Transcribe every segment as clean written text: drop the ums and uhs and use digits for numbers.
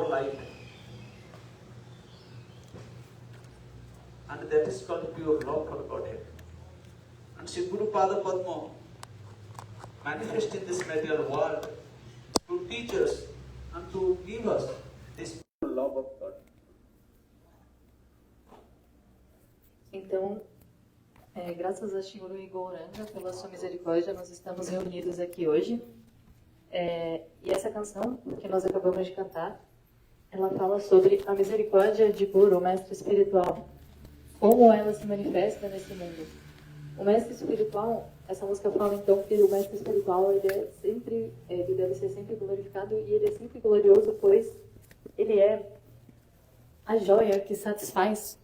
life. And that is called pure love for Godhead. And Sri Guru Pada Padma manifest in this material world to teach us and to give us this pure love of God. Então, graças a Shri Guru e Gauranga, pela sua misericórdia, nós estamos reunidos aqui hoje. E essa canção que nós acabamos de cantar, ela fala sobre a misericórdia de Guru, o mestre espiritual, como ela se manifesta nesse mundo. O mestre espiritual, essa música fala então que o mestre espiritual ele deve ser sempre glorificado e ele é sempre glorioso, pois ele é a joia que satisfaz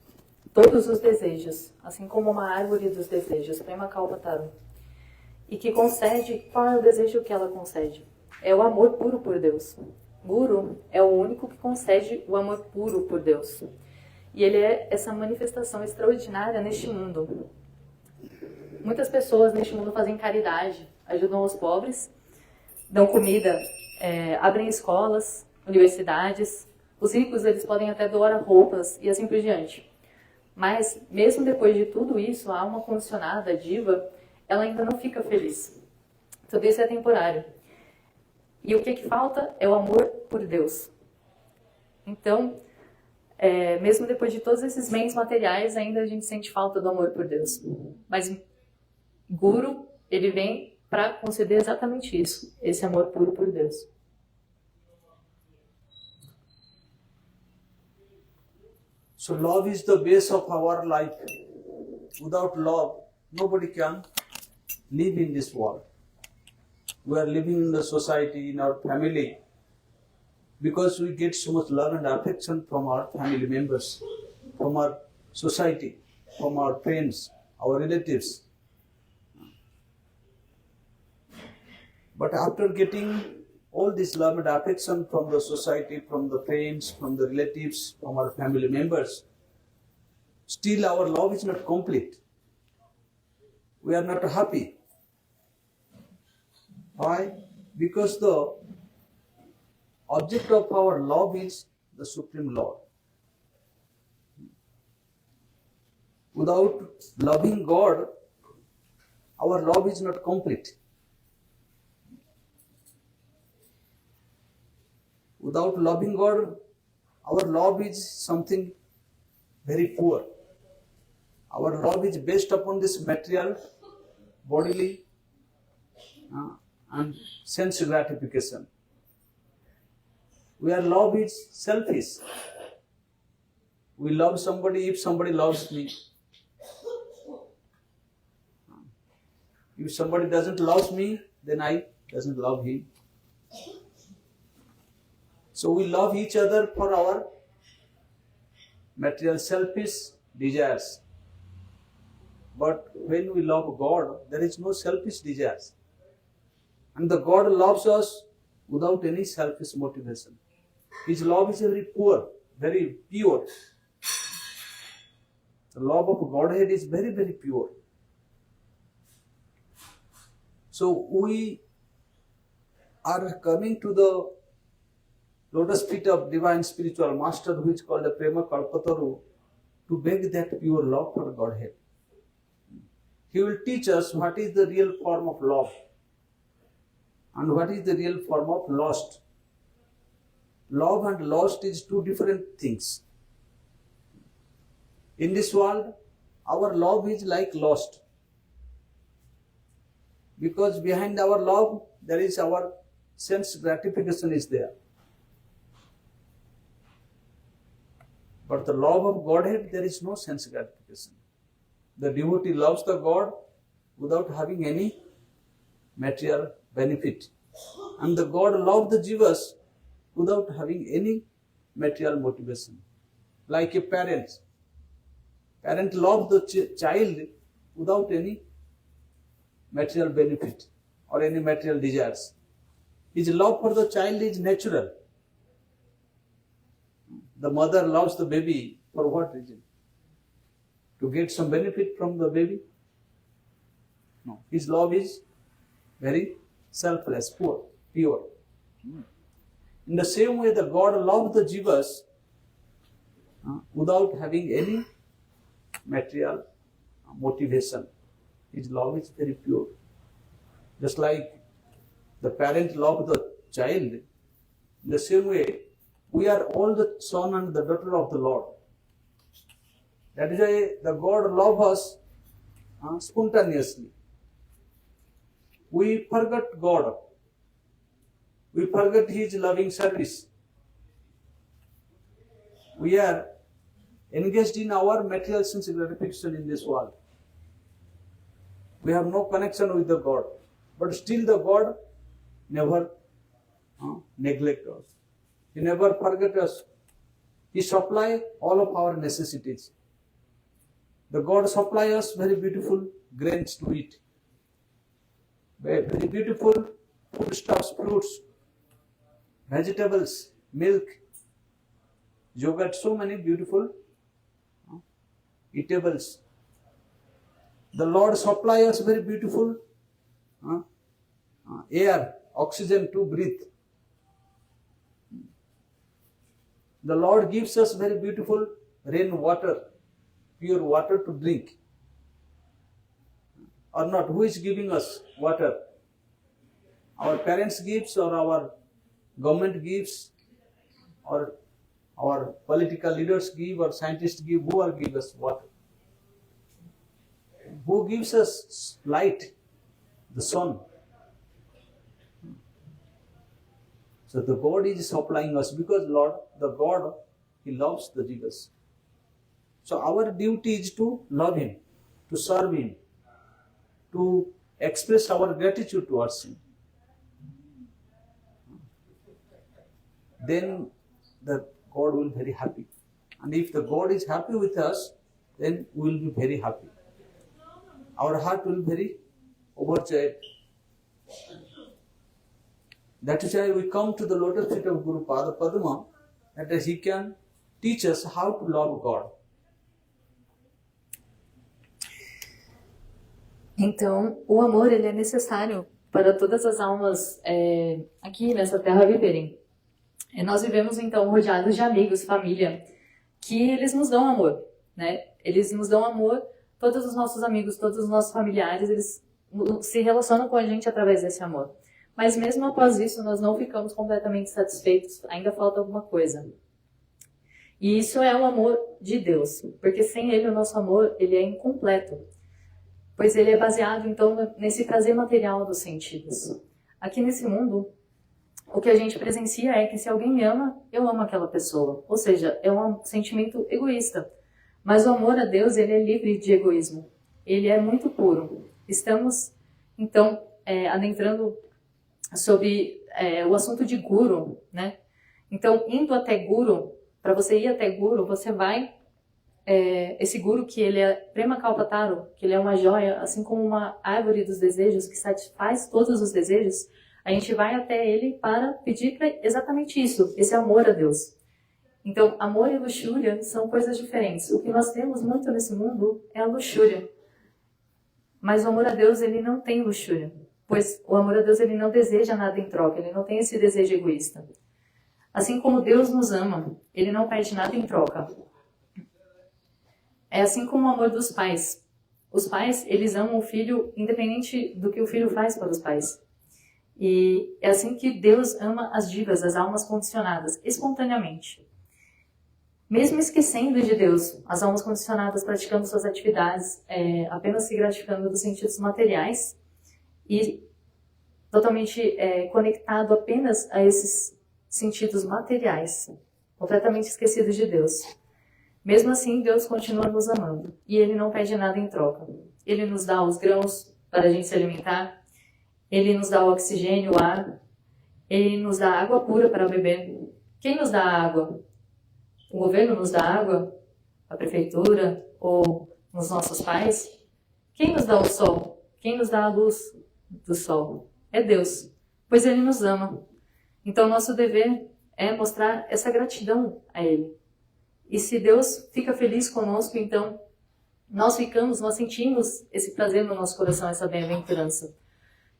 todos os desejos, assim como uma árvore dos desejos, Prema Kalpataru, e que concede, qual é o desejo que ela concede? É o amor puro por Deus. Guru é o único que concede o amor puro por Deus. E ele é essa manifestação extraordinária neste mundo. Muitas pessoas neste mundo fazem caridade, ajudam os pobres, dão comida, abrem escolas, universidades. Os ricos eles podem até doar roupas e assim por diante. Mas, mesmo depois de tudo isso, a alma condicionada, a diva, ela ainda não fica feliz. Tudo isso é temporário. E o que falta é o amor por Deus. Então, mesmo depois de todos esses bens materiais, ainda a gente sente falta do amor por Deus. Mas Guru, ele vem para conceder exatamente isso, esse amor puro por Deus. So love is the base of our life. Without love, nobody can live in this world. We are living in the society, in our family, because we get so much love and affection from our family members, from our society, from our friends, our relatives. But after getting all this love and affection from the society, from the friends, from the relatives, from our family members, still our love is not complete. We are not happy. Why? Because the object of our love is the Supreme Lord. Without loving God, our love is not complete. Without loving God, our love is something very poor. Our love is based upon this material, bodily, and sense gratification. Where love is selfish. We love somebody if somebody loves me. If somebody doesn't love me, then I doesn't love him. So we love each other for our material selfish desires. But when we love God, there is no selfish desires. And the God loves us without any selfish motivation. His love is very poor, very pure. The love of Godhead is very, very pure. So we are coming to the lotus feet of divine spiritual master, who is called the Prema Kalpataru, to beg that pure love for Godhead. He will teach us what is the real form of love and what is the real form of lust. Love and lust is two different things. In this world, our love is like lust. Because behind our love, there is our sense gratification is there. But the love of Godhead, there is no sense gratification. The devotee loves the God without having any material benefit. And the God loves the jivas without having any material motivation. Like a parent. Parent loves the child without any material benefit or any material desires. His love for the child is natural. The mother loves the baby for what reason? To get some benefit from the baby? No. His love is very selfless, pure. In the same way, the God loved the Jivas without having any material motivation. His love is very pure. Just like the parent loves the child, in the same way, we are all the son and the daughter of the Lord. That is why the God loves us spontaneously. We forget God. We forget His loving service. We are engaged in our material sense gratification in this world. We have no connection with the God. But still the God never neglect us. He never forget us. He supply all of our necessities. The God supply us very beautiful grains to eat. Very beautiful foodstuffs, fruits, vegetables, milk, yogurt, so many beautiful eatables. The Lord supply us very beautiful air, oxygen to breathe. The Lord gives us very beautiful rain water, pure water to drink. Or not, who is giving us water? Our parents gives, or our government gives, or our political leaders give, or scientists give? Who are give us water? Who gives us light? The sun. So the God is supplying us because Lord, the God, He loves the Jivas. So our duty is to love Him, to serve Him, to express our gratitude towards Him. Then the God will be very happy. And if the God is happy with us, then we will be very happy. Our heart will be very overjoyed. That is why we come to the lotus feet of Guru Pada Padma, that He can teach us how to love God. Então, o amor ele é necessário para todas as almas aqui nessa terra viverem. E nós vivemos então rodeados de amigos, família, que eles nos dão amor, né? Eles nos dão amor, todos os nossos amigos, todos os nossos familiares, eles se relacionam com a gente através desse amor. Mas mesmo após isso, nós não ficamos completamente satisfeitos, ainda falta alguma coisa. E isso é o amor de Deus, porque sem Ele o nosso amor ele é incompleto, pois ele é baseado então nesse prazer material dos sentidos. Aqui nesse mundo, o que a gente presencia é que se alguém me ama, eu amo aquela pessoa. Ou seja, é um sentimento egoísta. Mas o amor a Deus, ele é livre de egoísmo. Ele é muito puro. Estamos, então, adentrando sobre o assunto de Guru, né? Então, indo até Guru, para você ir até Guru, você vai... esse Guru, que ele é Prema Kalpataru, que ele é uma joia, assim como uma árvore dos desejos, que satisfaz todos os desejos, a gente vai até ele para pedir para exatamente isso, esse amor a Deus. Então, amor e luxúria são coisas diferentes. O que nós temos muito nesse mundo é a luxúria. Mas o amor a Deus, ele não tem luxúria. Pois o amor a Deus, ele não deseja nada em troca, ele não tem esse desejo egoísta. Assim como Deus nos ama, ele não pede nada em troca. É assim como o amor dos pais. Os pais, eles amam o filho independente do que o filho faz para os pais. E é assim que Deus ama as divas, as almas condicionadas, espontaneamente. Mesmo esquecendo de Deus, as almas condicionadas praticando suas atividades, apenas se gratificando dos sentidos materiais e totalmente conectado apenas a esses sentidos materiais, completamente esquecidos de Deus. Mesmo assim, Deus continua nos amando e Ele não pede nada em troca. Ele nos dá os grãos para a gente se alimentar, Ele nos dá o oxigênio, o ar, Ele nos dá água pura para beber. Quem nos dá água? O governo nos dá água? A prefeitura? Ou os nossos pais? Quem nos dá o sol? Quem nos dá a luz do sol? É Deus, pois Ele nos ama. Então, nosso dever é mostrar essa gratidão a Ele. E se Deus fica feliz conosco, então nós sentimos esse prazer no nosso coração, essa bem-aventurança.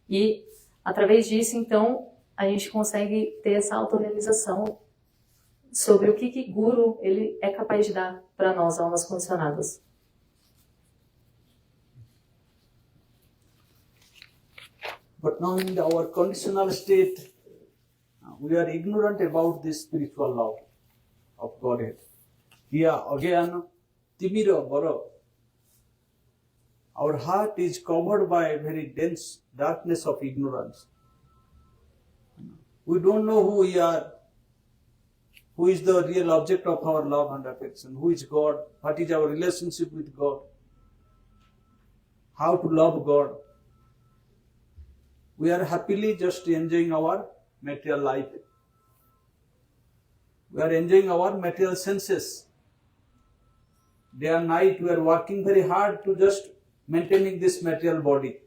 E através disso, então, a gente consegue ter essa autorrealização sobre o que Guru ele é capaz de dar para nós, almas condicionadas. But now in our conditional state, we are ignorant about this spiritual love of Godhead. Here again, Timira Bara. Our heart is covered by a very dense darkness of ignorance. We don't know who we are, who is the real object of our love and affection, who is God, what is our relationship with God, how to love God. We are happily just enjoying our material life. We are enjoying our material senses. Day and night we are working very hard to just maintaining this material body.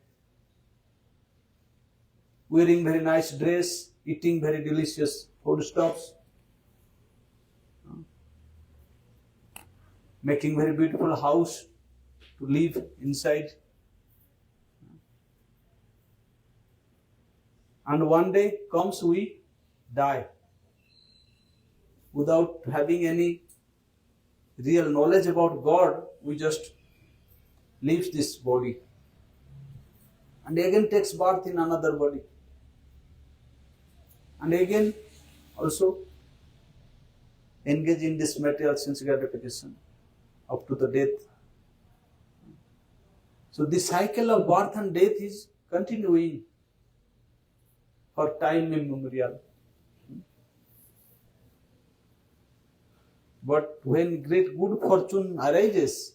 Wearing very nice dress, eating very delicious foodstuffs, making very beautiful house to live inside. And one day comes we die without having any real knowledge about God. We just leave this body and again takes birth in another body and again also engage in this material sense gratification up to the death. So this cycle of birth and death is continuing for time immemorial. But when great good fortune arises,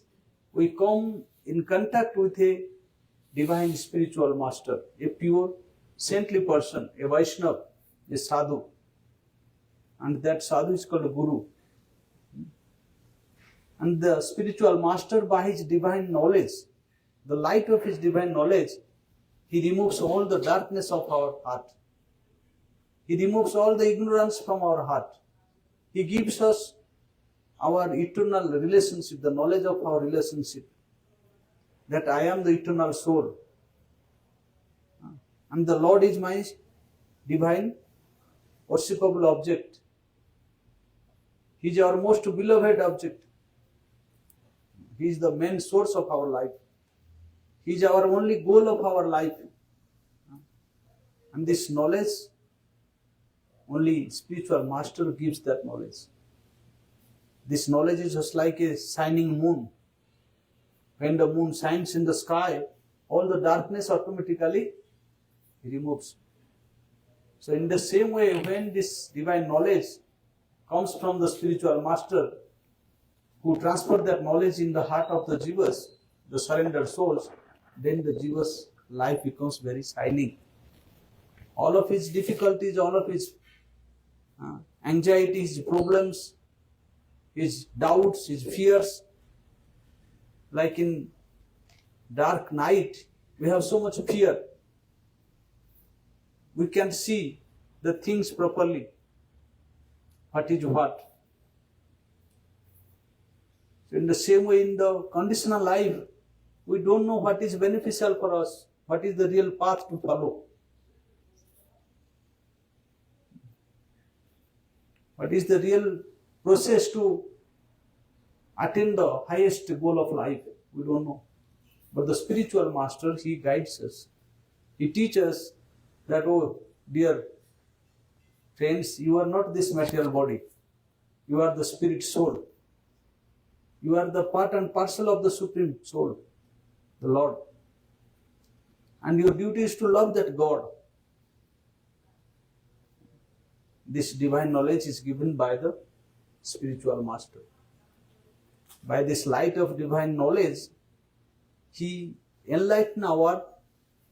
we come in contact with a divine spiritual master, a pure saintly person, a Vaishnava, a sadhu. And that sadhu is called Guru. And the spiritual master, by his divine knowledge, the light of his divine knowledge, he removes all the darkness of our heart. He removes all the ignorance from our heart. He gives us our eternal relationship, the knowledge of our relationship, that I am the eternal soul. And the Lord is my divine worshipable object. He is our most beloved object. He is the main source of our life. He is our only goal of our life. And this knowledge, only spiritual master gives that knowledge. This knowledge is just like a shining moon. When the moon shines in the sky, all the darkness automatically removes. So in the same way, when this divine knowledge comes from the spiritual master, who transfer that knowledge in the heart of the jivas, the surrendered souls, then the jiva's life becomes very shining. All of his difficulties, all of his anxieties, problems, his doubts, his fears, like in dark night, we have so much fear. We can't see the things properly. What is what? So in the same way, in the conditional life, we don't know what is beneficial for us, what is the real path to follow. What is the real process to attain the highest goal of life? We don't know. But the spiritual master, he guides us. He teaches us that, oh dear friends, you are not this material body. You are the spirit soul. You are the part and parcel of the Supreme Soul, the Lord. And your duty is to love that God. This divine knowledge is given by the spiritual master. By this light of divine knowledge, he enlightens our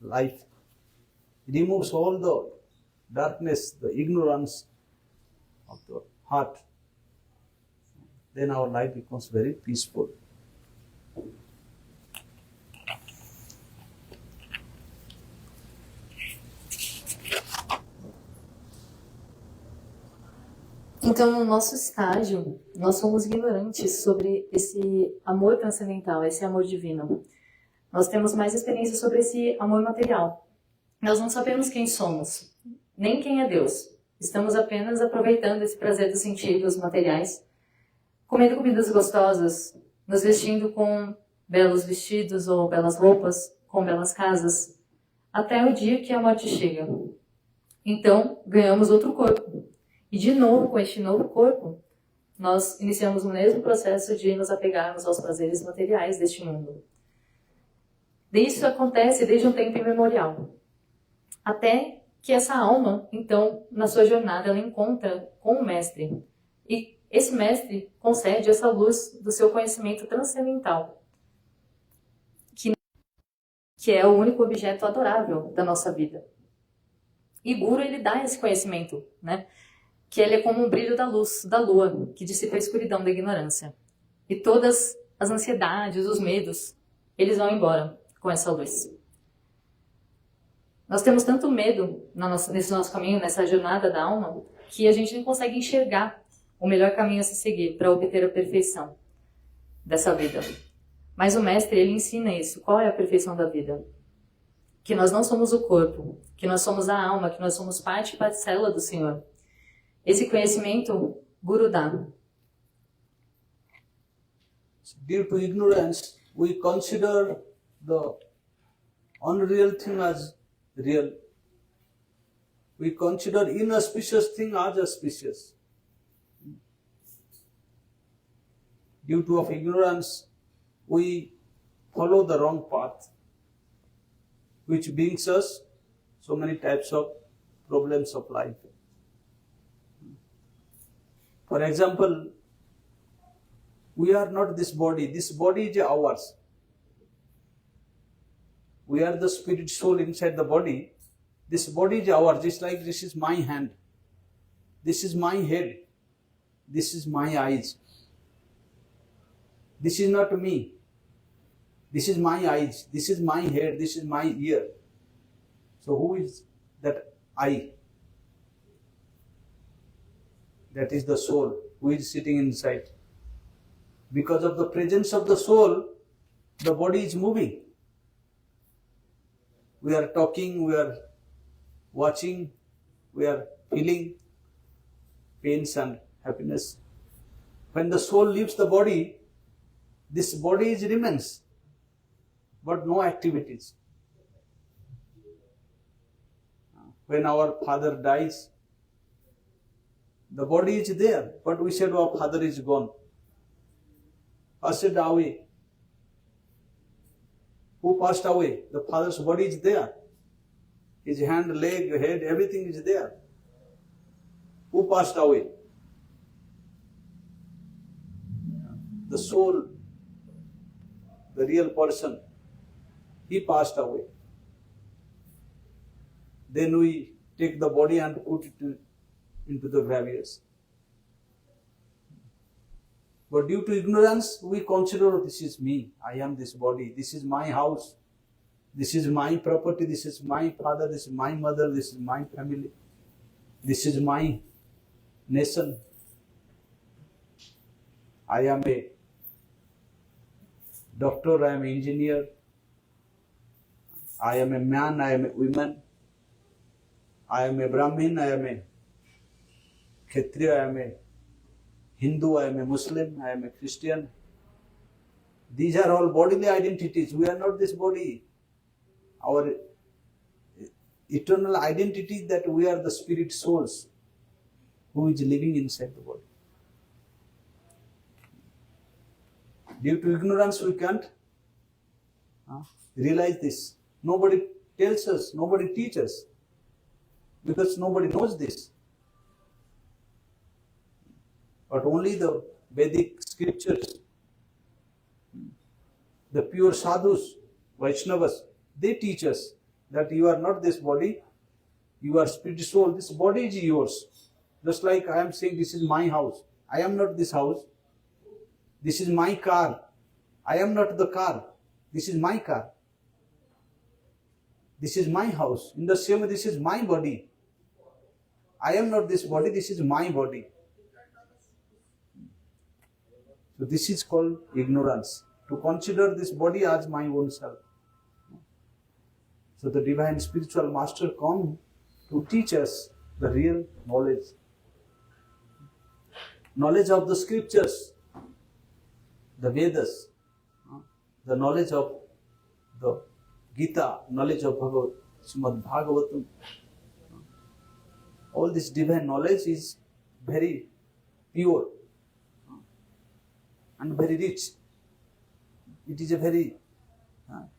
life. He removes all the darkness, the ignorance of the heart. Then our life becomes very peaceful. Então, no nosso estágio, nós somos ignorantes sobre esse amor transcendental, esse amor divino. Nós temos mais experiência sobre esse amor material. Nós não sabemos quem somos. nem quem é Deus. Estamos apenas aproveitando esse prazer dos sentidos materiais, comendo comidas gostosas, nos vestindo com belos vestidos ou belas roupas, com belas casas, até o dia que a morte chega. Então, ganhamos outro corpo. E de novo, com este novo corpo, nós iniciamos o mesmo processo de nos apegarmos aos prazeres materiais deste mundo. Isso acontece desde um tempo imemorial. Até que essa alma, então, na sua jornada, ela encontra com o Mestre. E esse Mestre concede essa luz do seu conhecimento transcendental, que é o único objeto adorável da nossa vida. E Guru, ele dá esse conhecimento, né? Que ele é como um brilho da luz, da lua, que dissipa a escuridão da ignorância. E todas as ansiedades, os medos, eles vão embora com essa luz. Nós temos tanto medo nesse nosso caminho, nessa jornada da alma, que a gente não consegue enxergar o melhor caminho a se seguir para obter a perfeição dessa vida. Mas o Mestre, ele ensina isso. Qual é a perfeição da vida? Que nós não somos o corpo, que nós somos a alma, que nós somos parte e parcela do Senhor. Esse conhecimento, Guru dá. Due to ignorance, we consider the unreal thing as real. We consider inauspicious thing as auspicious. Due to of ignorance, we follow the wrong path, which brings us so many types of problems of life. For example, we are not this body is ours. We are the spirit soul inside the body. This body is ours, just like this is my hand, this is my head, this is my eyes. This is not me. This is my eyes, this is my head, this is my ear. So who is that I? That is the soul who is sitting inside. Because of the presence of the soul, the body is moving. We are talking, we are watching, we are feeling pains and happiness. When the soul leaves the body, this body remains, but no activities. When our father dies, the body is there, but we said our father is gone. Passed away. Who passed away? The father's body is there. His hand, leg, head, everything is there. Who passed away? The soul, the real person, he passed away. Then we take the body and put it into the graves. But due to ignorance, we consider this is me, I am this body, this is my house, this is my property, this is my father, this is my mother, this is my family, this is my nation. I am a doctor, I am an engineer, I am a man, I am a woman, I am a Brahmin, I am a Kshatriya, I am a Hindu, I am a Muslim, I am a Christian. These are all bodily identities. We are not this body. Our eternal identity is that we are the spirit souls who is living inside the body. Due to ignorance, we can't realize this. Nobody tells us, nobody teaches us, because nobody knows this. But only the Vedic scriptures, the pure sadhus, Vaishnavas, they teach us that you are not this body, you are spirit soul, this body is yours. Just like I am saying this is my house. I am not this house. This is my car. I am not the car. This is my car. This is my house. In the same way, this is my body. I am not this body, this is my body. So this is called ignorance, to consider this body as my own self. So the divine spiritual master come to teach us the real knowledge. Knowledge of the scriptures, the Vedas, the knowledge of the Gita, knowledge of Srimad Bhagavatam. All this divine knowledge is very pure and very rich. It is a very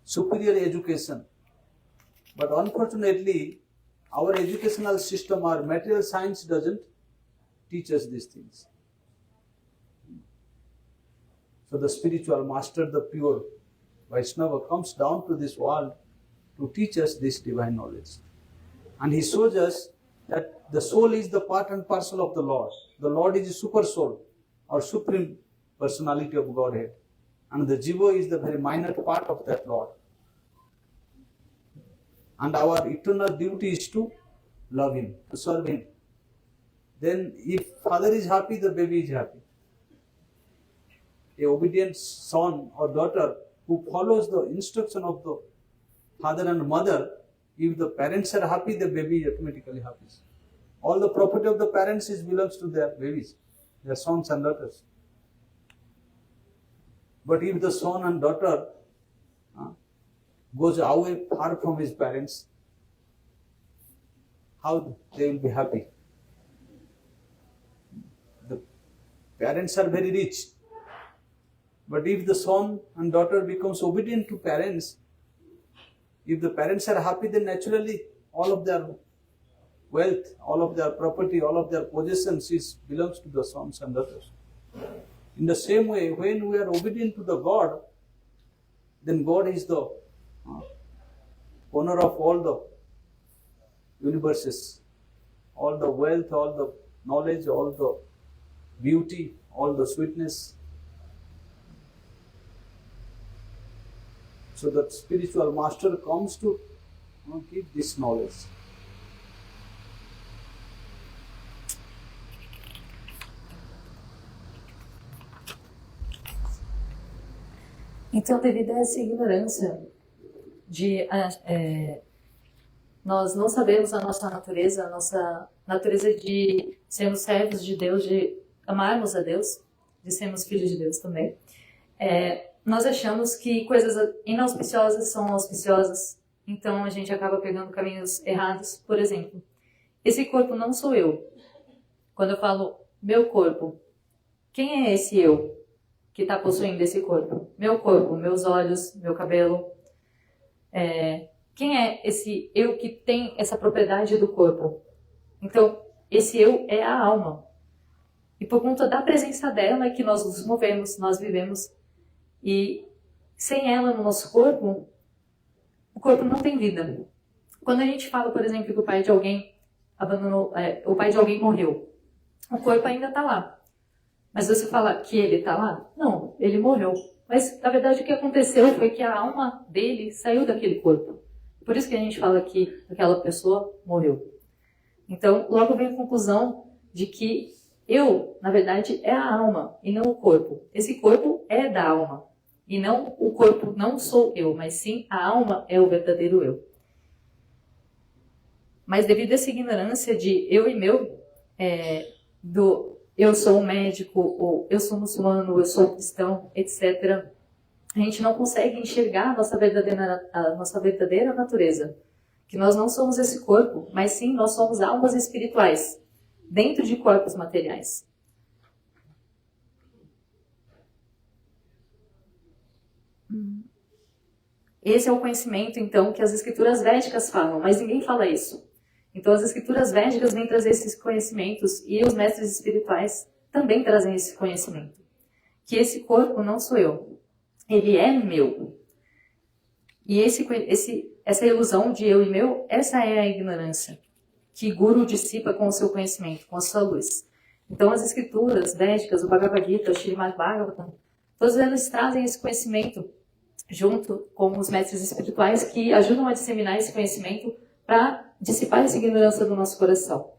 superior education. But unfortunately, our educational system, our material science doesn't teach us these things. So the spiritual master, the pure Vaishnava, comes down to this world to teach us this divine knowledge. And he shows us that the soul is the part and parcel of the Lord. The Lord is the super soul, or supreme personality of Godhead. And the jiva is the very minor part of that Lord. And our eternal duty is to love Him, to serve Him. Then if father is happy, the baby is happy. A obedient son or daughter who follows the instruction of the father and mother, if the parents are happy, the baby automatically happy. All the property of the parents belongs to their babies, their sons and daughters. But if the son and daughter goes away far from his parents, how they will be happy? The parents are very rich. But if the son and daughter becomes obedient to parents, if the parents are happy, then naturally all of their wealth, all of their property, all of their possessions belongs to the sons and daughters. In the same way, when we are obedient to the God, then God is the owner of all the universes, all the wealth, all the knowledge, all the beauty, all the sweetness. So the spiritual master comes to give this knowledge. Então, devido a essa ignorância de nós não sabemos a nossa natureza de sermos servos de Deus, de amarmos a Deus, de sermos filhos de Deus também, nós achamos que coisas inauspiciosas são auspiciosas, então a gente acaba pegando caminhos errados. Por exemplo, esse corpo não sou eu. Quando eu falo meu corpo, quem é esse eu que está possuindo esse corpo? Meu corpo, meus olhos, meu cabelo. Quem é esse eu que tem essa propriedade do corpo? Então, esse eu é a alma. E por conta da presença dela é que nós nos movemos, nós vivemos. E sem ela no nosso corpo, o corpo não tem vida. Quando a gente fala, por exemplo, que o pai de alguém abandonou, o pai de alguém morreu, o corpo ainda está lá. Mas você fala que ele está lá? Não, ele morreu. Mas, na verdade, o que aconteceu foi que a alma dele saiu daquele corpo. Por isso que a gente fala que aquela pessoa morreu. Então, logo vem a conclusão de que eu, na verdade, é a alma e não o corpo. Esse corpo é da alma. E não o corpo não sou eu, mas sim a alma é o verdadeiro eu. Mas devido a essa ignorância de eu e meu, eu sou um médico, ou eu sou muçulmano, eu sou cristão, etc., a gente não consegue enxergar a nossa verdadeira natureza. Que nós não somos esse corpo, mas sim nós somos almas espirituais, dentro de corpos materiais. Esse é o conhecimento, então, que as escrituras védicas falam, mas ninguém fala isso. Então, as escrituras védicas vêm trazer esses conhecimentos e os mestres espirituais também trazem esse conhecimento. Que esse corpo não sou eu, ele é meu. E essa ilusão de eu e meu, essa é a ignorância que Guru dissipa com o seu conhecimento, com a sua luz. Então, as escrituras védicas, o Bhagavad Gita, o Srimad Bhagavatam, todas elas trazem esse conhecimento junto com os mestres espirituais que ajudam a disseminar esse conhecimento para dissipar essa ignorância do nosso coração.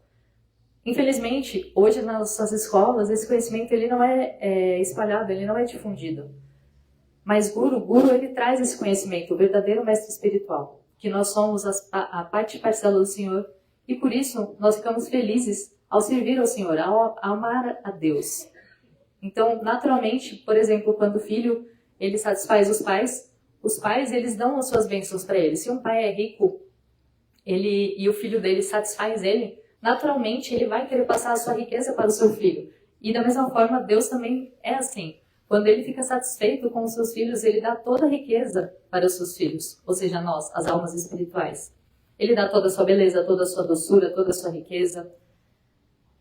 Infelizmente, hoje nas nossas escolas, esse conhecimento ele não é espalhado, ele não é difundido. Mas Guru ele traz esse conhecimento, o verdadeiro mestre espiritual, que nós somos a parte parcela do Senhor E por isso, nós ficamos felizes ao servir ao Senhor, ao amar a Deus. Então, naturalmente, por exemplo, quando o filho ele satisfaz os pais eles dão as suas bênçãos para ele. Se um pai é rico e o filho dele satisfaz ele, naturalmente ele vai querer passar a sua riqueza para o seu filho. E da mesma forma, Deus também é assim. Quando ele fica satisfeito com os seus filhos, ele dá toda a riqueza para os seus filhos, ou seja, nós, as almas espirituais. Ele dá toda a sua beleza, toda a sua doçura, toda a sua riqueza.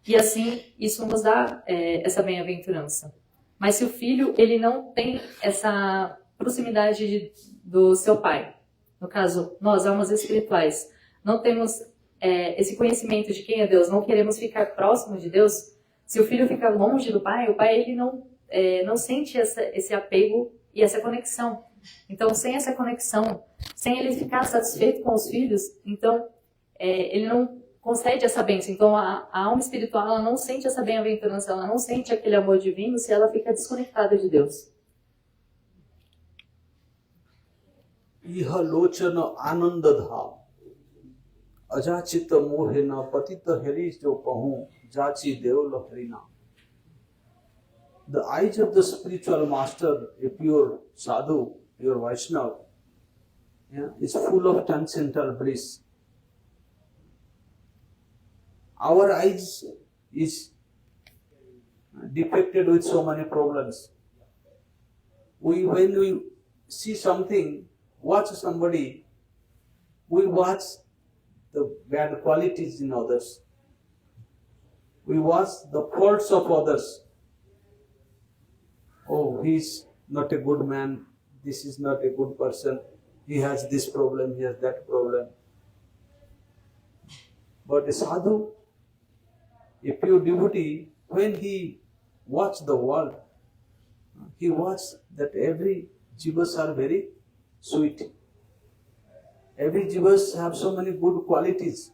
E assim, isso nos dá essa bem-aventurança. Mas se o filho ele não tem essa proximidade do seu pai, no caso, nós, almas espirituais, não temos esse conhecimento de quem é Deus, não queremos ficar próximo de Deus, se o filho fica longe do pai, o pai ele não sente esse apego e essa conexão. Então, sem essa conexão, sem ele ficar satisfeito com os filhos, então ele não concede essa bênção. Então, a alma espiritual ela não sente essa bem-aventurança, ela não sente aquele amor divino se ela fica desconectada de Deus. Iha lochana anandadha ajachita mohena patita heris jo kahu jachi deola harina. The eyes of the spiritual master, a pure sadhu, pure Vaishnava, is full of transcendental bliss. Our eyes is defected with so many problems. When we see something, watch somebody, we watch the bad qualities in others. We watch the faults of others. Oh, he is not a good man, this is not a good person, he has this problem, he has that problem. But a sadhu, a pure devotee, when he watches the world, he watches that every jivas are very sweet. Every jivas have so many good qualities.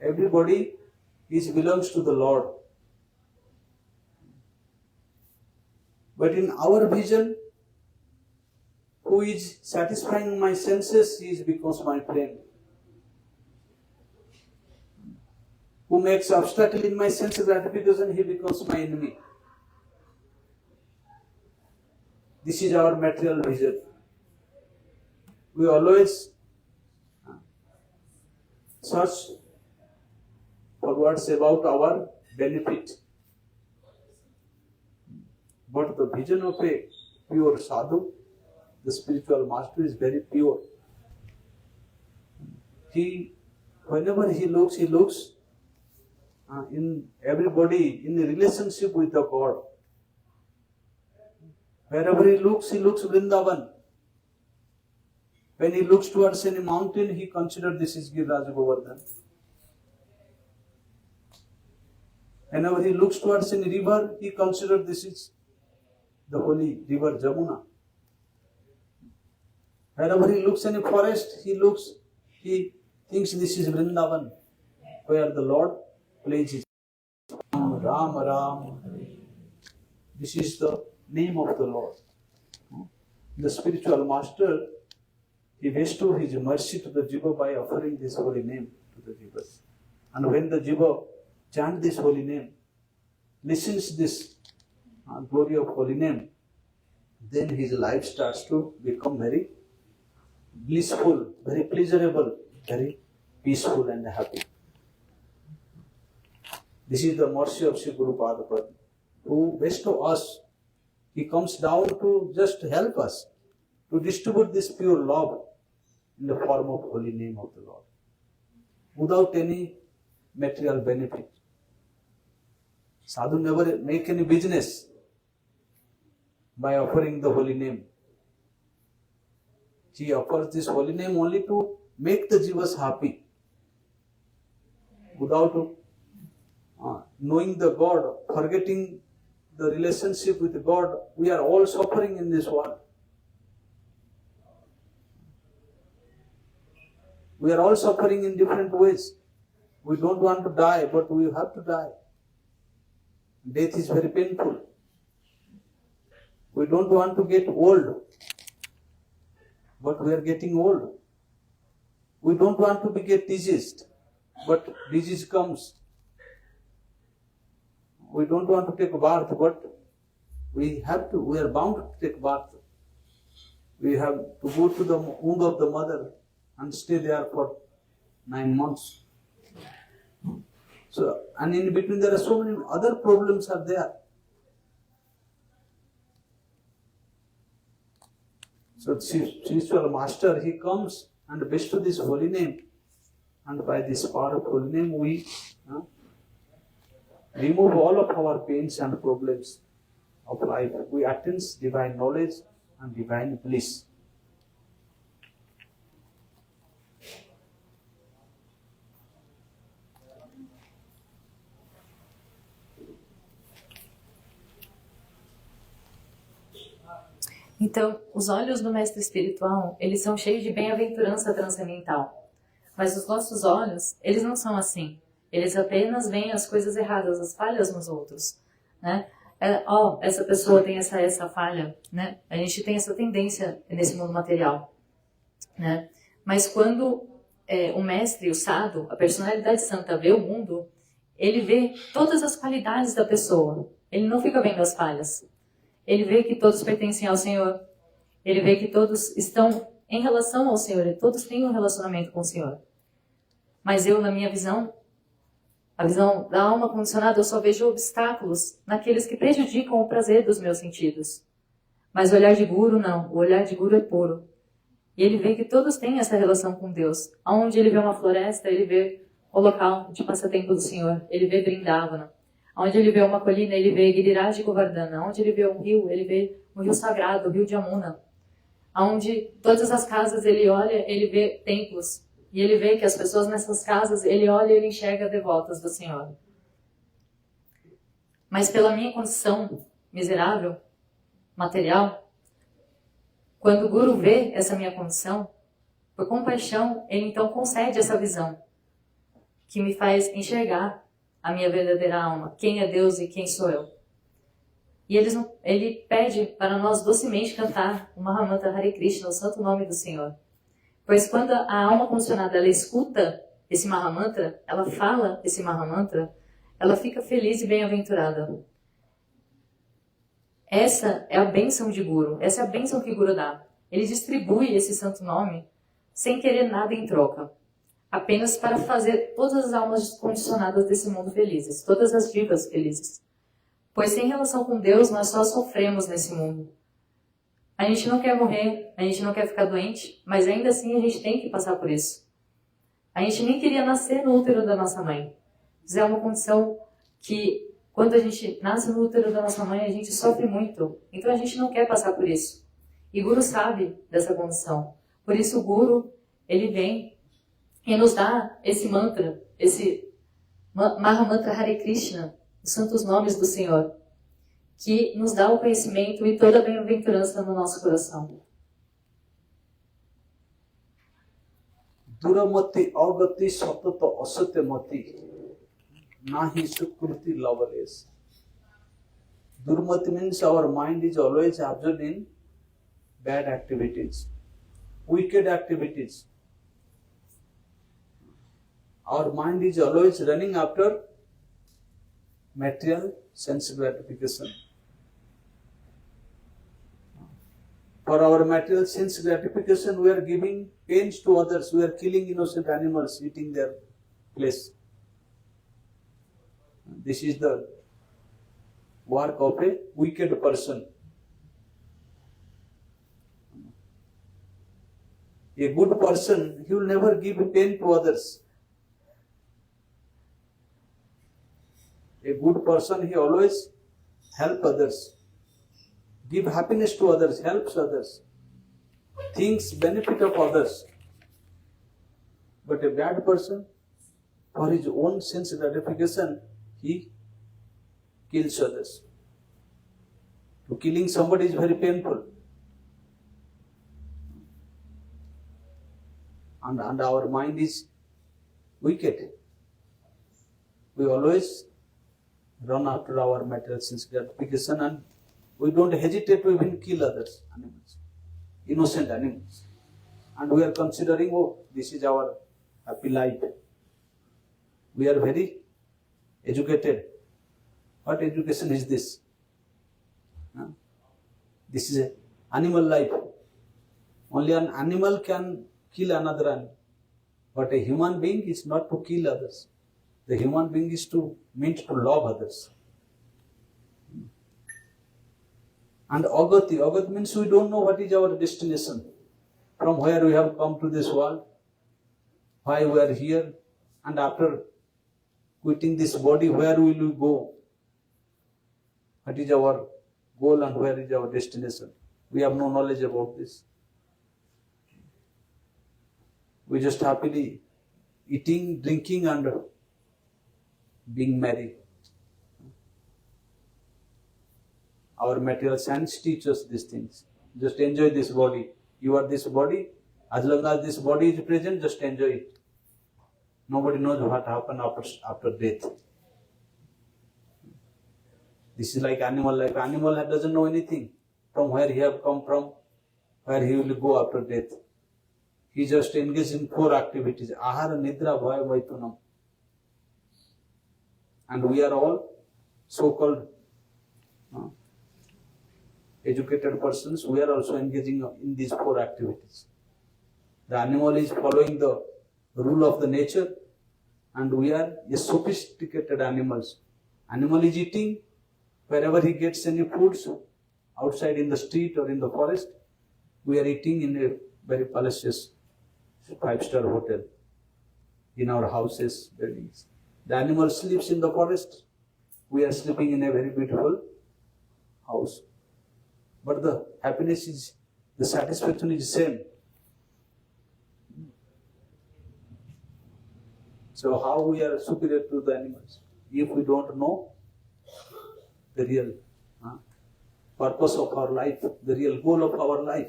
Everybody belongs to the Lord. But in our vision, who is satisfying my senses, he becomes my friend. Who makes obstacle in my sense gratification, he becomes my enemy. This is our material vision. We always search for what's about our benefit. But the vision of a pure sadhu, the spiritual master, is very pure. Whenever he looks in everybody in a relationship with the God. Wherever he looks Vrindavan. When he looks towards any mountain, he considers this is Giriraj Govardhan. Whenever he looks towards any river, he considers this is the holy river Jamuna. Whenever he looks in a forest, he thinks this is Vrindavan, where the Lord plays his Ram, Ram. This is the name of the Lord. The spiritual master, he bestows his mercy to the jiva by offering this holy name to the jivas. And when the jiva chants this holy name, listens this glory of holy name, then his life starts to become very blissful, very pleasurable, very peaceful and happy. This is the mercy of Sri Guru Padapad, who bestows us. He comes down to just help us, to distribute this pure love in the form of holy name of the Lord, without any material benefit. Sadhu never make any business by offering the holy name. He offers this holy name only to make the jivas happy. Without knowing the God, forgetting the relationship with God, we are all suffering in this world. We are all suffering in different ways. We don't want to die, but we have to die. Death is very painful. We don't want to get old, but we are getting old. We don't want to get diseased, but disease comes. We don't want to take birth, but we are bound to take birth. We have to go to the womb of the mother and stay there for 9 months. So, and in between there are so many other problems are there. So spiritual master, he comes and bestows this holy name, and by this power of holy name we remove all of our pains and problems of life. We attain divine knowledge and divine bliss. Então, os olhos do mestre espiritual, eles são cheios de bem-aventurança transcendental. Mas os nossos olhos, eles não são assim. Eles apenas veem as coisas erradas, as falhas nos outros, né? Essa pessoa tem essa falha, né? A gente tem essa tendência nesse mundo material, né? Mas quando o mestre, o sadhu, a personalidade santa vê o mundo, ele vê todas as qualidades da pessoa. Ele não fica vendo as falhas. Ele vê que todos pertencem ao Senhor. Ele vê que todos estão em relação ao Senhor. E todos têm um relacionamento com o Senhor. Mas eu, na minha visão, a visão da alma condicionada, eu só vejo obstáculos naqueles que prejudicam o prazer dos meus sentidos. Mas o olhar de Guru, não. O olhar de Guru é puro. E ele vê que todos têm essa relação com Deus. Onde ele vê uma floresta, ele vê o local de passatempo do Senhor. Ele vê Vrindavana. Onde ele vê uma colina, ele vê Giriraj Govardhana. Onde ele vê um rio, ele vê um rio sagrado, o rio de Amuna. Onde todas as casas ele olha, ele vê templos. E ele vê que as pessoas nessas casas, ele olha e ele enxerga devotas do Senhor. Mas pela minha condição miserável, material, quando o Guru vê essa minha condição, por compaixão, ele então concede essa visão, que me faz enxergar a minha verdadeira alma, quem é Deus e quem sou eu. E ele pede para nós docemente cantar o Mahamantra Hare Krishna, o santo nome do Senhor. Pois quando a alma condicionada ela escuta esse Mahamantra, ela fala esse Mahamantra, ela fica feliz e bem-aventurada. Essa é a bênção de Guru, essa é a bênção que Guru dá. Ele distribui esse santo nome sem querer nada em troca. Apenas para fazer todas as almas condicionadas desse mundo felizes, todas as vivas felizes. Pois sem relação com Deus, nós só sofremos nesse mundo. A gente não quer morrer, a gente não quer ficar doente, mas ainda assim a gente tem que passar por isso. A gente nem queria nascer no útero da nossa mãe. Isso é uma condição que, quando a gente nasce no útero da nossa mãe, a gente sofre muito. Então a gente não quer passar por isso. E Guru sabe dessa condição. Por isso o Guru, ele vem e nos dá esse mantra, esse Mahamantra Hare Krishna, os santos nomes do Senhor, que nos dá o conhecimento e toda a bem-aventurança no nosso coração. Duramati agati satata asatyamati nahi sukriti lovelace. Durmati means our mind is always absorbed in bad activities, wicked activities. Our mind is always running after material sense gratification. For our material sense gratification, we are giving pains to others. We are killing innocent animals, eating their flesh. This is the work of a wicked person. A good person, he will never give pain to others. A good person, he always helps others, give happiness to others, helps others, thinks benefit of others. But a bad person, for his own sense gratification, he kills others. So killing somebody is very painful. And our mind is wicked. We always run after our material sense gratification and we don't hesitate to even kill others, animals, innocent animals. And we are considering, oh, this is our happy life. We are very educated. What education is this? Huh? This is an animal life. Only an animal can kill another animal. But a human being is not to kill others. The human being is meant to love others. And agati. Agati means we don't know what is our destination. From where we have come to this world. Why we are here. And after quitting this body, where will we go? What is our goal and where is our destination? We have no knowledge about this. We just happily eating, drinking and being merry. Our material science teaches these things. Just enjoy this body. You are this body. As long as this body is present, just enjoy it. Nobody knows what happened after death. This is like animal life. Animal doesn't know anything from where he have come from, where he will go after death. He just engaged in 4 activities. Ahara, Nidra, Bhaya, Vaitunam. And we are all so-called educated persons. We are also engaging in these 4 activities. The animal is following the rule of the nature, and we are sophisticated animals. Animal is eating wherever he gets any foods, outside in the street or in the forest. We are eating in a very palacious 5-star hotel, in our houses, buildings. The animal sleeps in the forest. We are sleeping in a very beautiful house. But the happiness is, the satisfaction is the same. So how we are superior to the animals? If we don't know the real purpose of our life, the real goal of our life.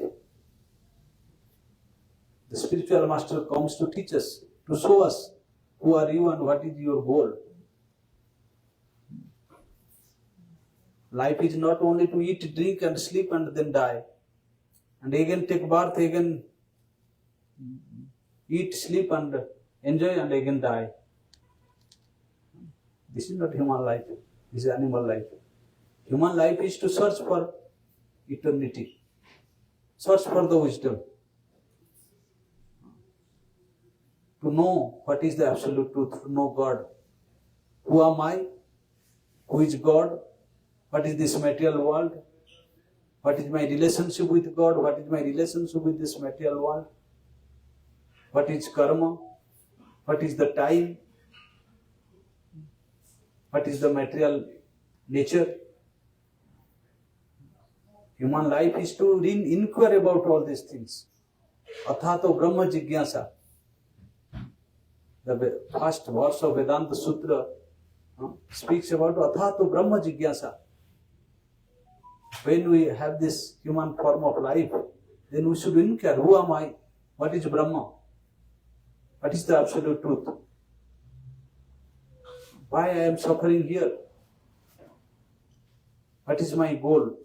The spiritual master comes to teach us, to show us who are you and what is your goal. Life is not only to eat, drink and sleep and then die. And again take bath, again eat, sleep and enjoy and again die. This is not human life. This is animal life. Human life is to search for eternity. Search for the wisdom. To know what is the absolute truth, to know God. Who am I? Who is God? What is this material world? What is my relationship with God? What is my relationship with this material world? What is karma? What is the time? What is the material nature? Human life is to inquire about all these things. Athato Brahma Jigyasa. The first verse of Vedanta Sutra speaks about Athato Brahma Jigyasa. When we have this human form of life, then we should inquire, who am I? What is Brahma? What is the absolute truth? Why I am suffering here? What is my goal?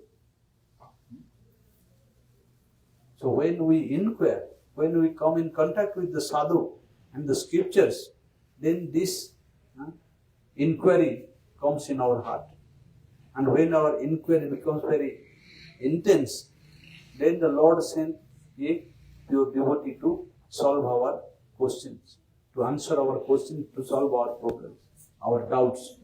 So when we inquire, when we come in contact with the sadhu and the scriptures, then this inquiry comes in our heart. And when our inquiry becomes very intense, then the Lord sent a pure devotee to solve our questions, to answer our questions, to solve our problems, our doubts.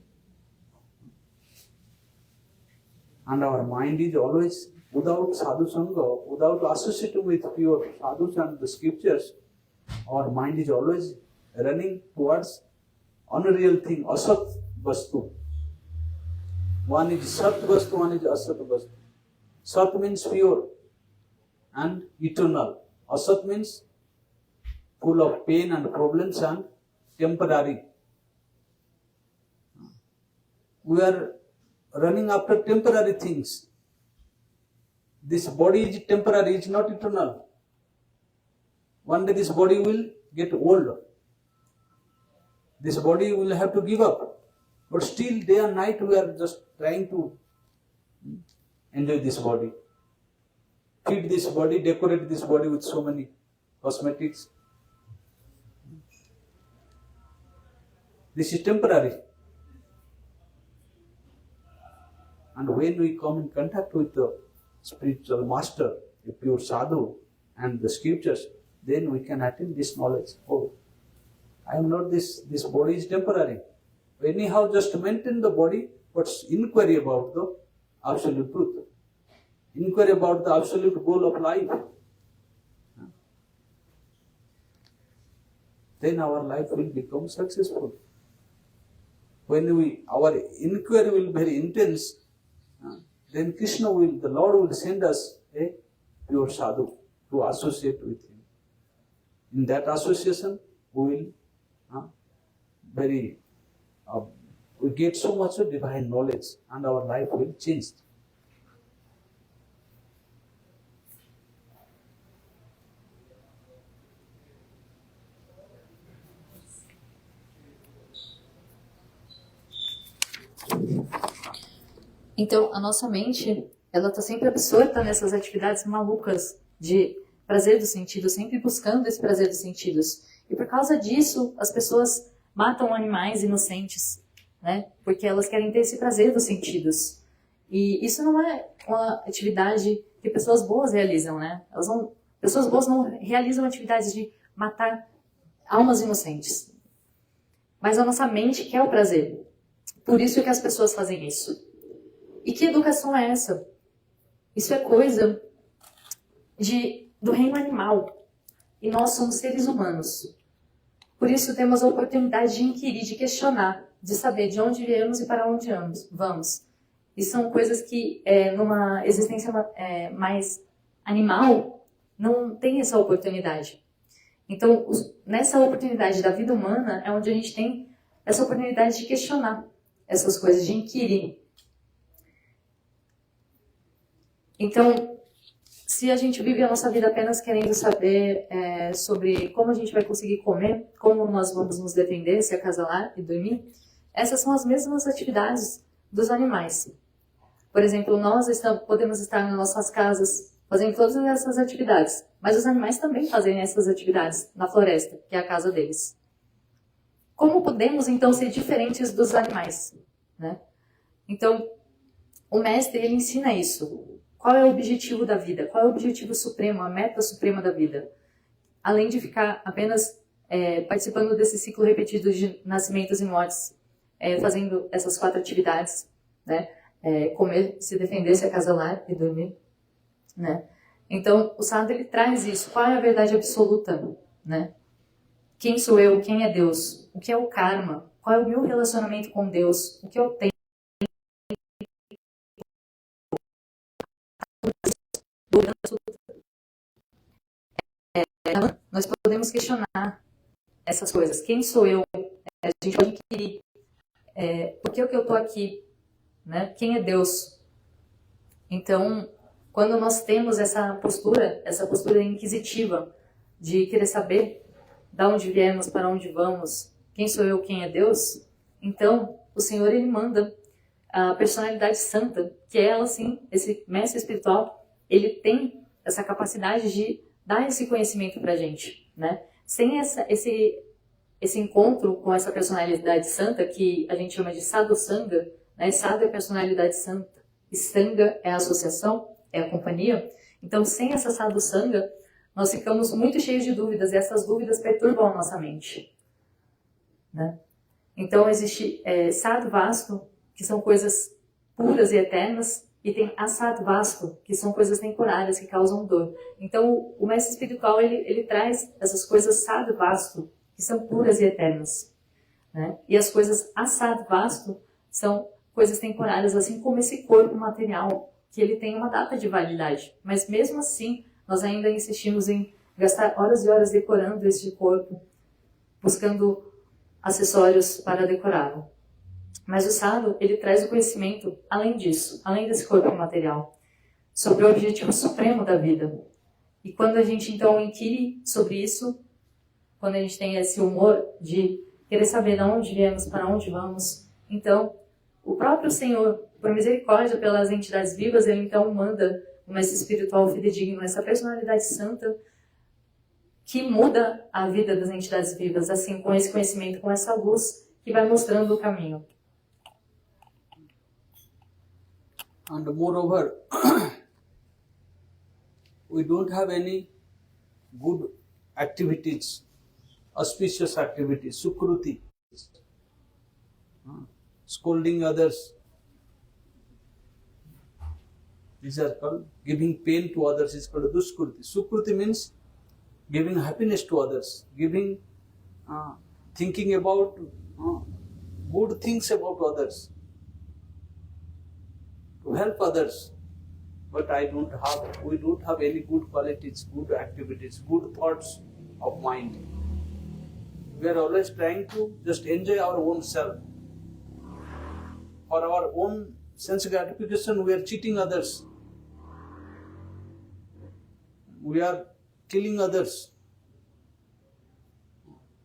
And our mind is always, without sadhu sangha, without associating with pure sadhus and the scriptures, our mind is always running towards unreal thing, asat vastu. One is sat vastu, one is asat vastu. Sat means pure and eternal. Asat means full of pain and problems and temporary. We are running after temporary things. This body is temporary, it's not eternal. One day this body will get old. This body will have to give up. But still day and night we are just trying to enjoy this body. Feed this body, decorate this body with so many cosmetics. This is temporary. And when we come in contact with the spiritual master, the pure sadhu, and the scriptures, then we can attain this knowledge. Oh, I am not this body is temporary. Anyhow, just maintain the body, but inquiry about the absolute truth. Inquiry about the absolute goal of life. Then our life will become successful. When our inquiry will be very intense, then the Lord will send us a pure sadhu to associate with him. In that association, we get so much of divine knowledge, and our life will change. Então, a nossa mente, ela está sempre absorta nessas atividades malucas de prazer dos sentidos, sempre buscando esse prazer dos sentidos. E por causa disso, as pessoas matam animais inocentes, né? Porque elas querem ter esse prazer dos sentidos. E isso não é uma atividade que pessoas boas realizam, né? Pessoas boas não realizam atividades de matar almas inocentes. Mas a nossa mente quer o prazer. Por isso que as pessoas fazem isso. E que educação é essa? Isso é coisa do reino animal. E nós somos seres humanos. Por isso temos a oportunidade de inquirir, de questionar, de saber de onde viemos e para onde vamos. E são coisas que, numa existência mais animal, não tem essa oportunidade. Então, nessa oportunidade da vida humana, é onde a gente tem essa oportunidade de questionar essas coisas, de inquirir. Então, se a gente vive a nossa vida apenas querendo saber sobre como a gente vai conseguir comer, como nós vamos nos defender, se acasalar e dormir, essas são as mesmas atividades dos animais. Por exemplo, nós podemos estar nas nossas casas fazendo todas essas atividades, mas os animais também fazem essas atividades na floresta, que é a casa deles. Como podemos, então, ser diferentes dos animais, né? Então, o mestre, ele ensina isso. Qual é o objetivo da vida? Qual é o objetivo supremo, a meta suprema da vida? Além de ficar apenas participando desse ciclo repetido de nascimentos e mortes, fazendo essas 4 atividades, né? Comer, se defender, se acasalar e dormir, né? Então, o sadhu, ele traz isso. Qual é a verdade absoluta, né? Quem sou eu? Quem é Deus? O que é o karma? Qual é o meu relacionamento com Deus? O que eu tenho? Nós podemos questionar essas coisas. Quem sou eu? A gente pode inquirir. Por que eu estou aqui? Né? Quem é Deus? Então, quando nós temos essa postura inquisitiva de querer saber de onde viemos, para onde vamos, quem sou eu, quem é Deus, então o Senhor, ele manda a personalidade santa, que é ela, sim, esse mestre espiritual, ele tem essa capacidade de dar esse conhecimento para a gente, né? Sem esse encontro com essa personalidade santa, que a gente chama de sadhu sanga, né? Sadhu é personalidade santa, e sanga é a associação, é a companhia. Então, sem essa sadhu sanga, nós ficamos muito cheios de dúvidas, e essas dúvidas perturbam a nossa mente, né? Então, existe sadhu vastu, que são coisas puras e eternas, e tem asad vastu, que são coisas temporárias, que causam dor. Então, o mestre espiritual, ele traz essas coisas sadhu vastu, que são puras e eternas, né? E as coisas asad vastu são coisas temporárias, assim como esse corpo material, que ele tem uma data de validade. Mas mesmo assim, nós ainda insistimos em gastar horas e horas decorando este corpo, buscando acessórios para decorá-lo. Mas o sadhu, ele traz o conhecimento, além disso, além desse corpo material, sobre o objetivo supremo da vida. E quando a gente, então, inquire sobre isso, quando a gente tem esse humor de querer saber de onde viemos, para onde vamos, então, o próprio Senhor, por misericórdia pelas entidades vivas, ele então manda o mestre espiritual fidedigno, essa personalidade santa, que muda a vida das entidades vivas, assim, com esse conhecimento, com essa luz que vai mostrando o caminho. And moreover, we don't have any good activities, auspicious activities, sukruti, scolding others. These are called giving pain to others is called duskruti. Sukruti means giving happiness to others, giving, thinking about good things about others, to help others. But we don't have any good qualities, good activities, good thoughts of mind. We are always trying to just enjoy our own self. For our own sense gratification, we are cheating others. We are killing others.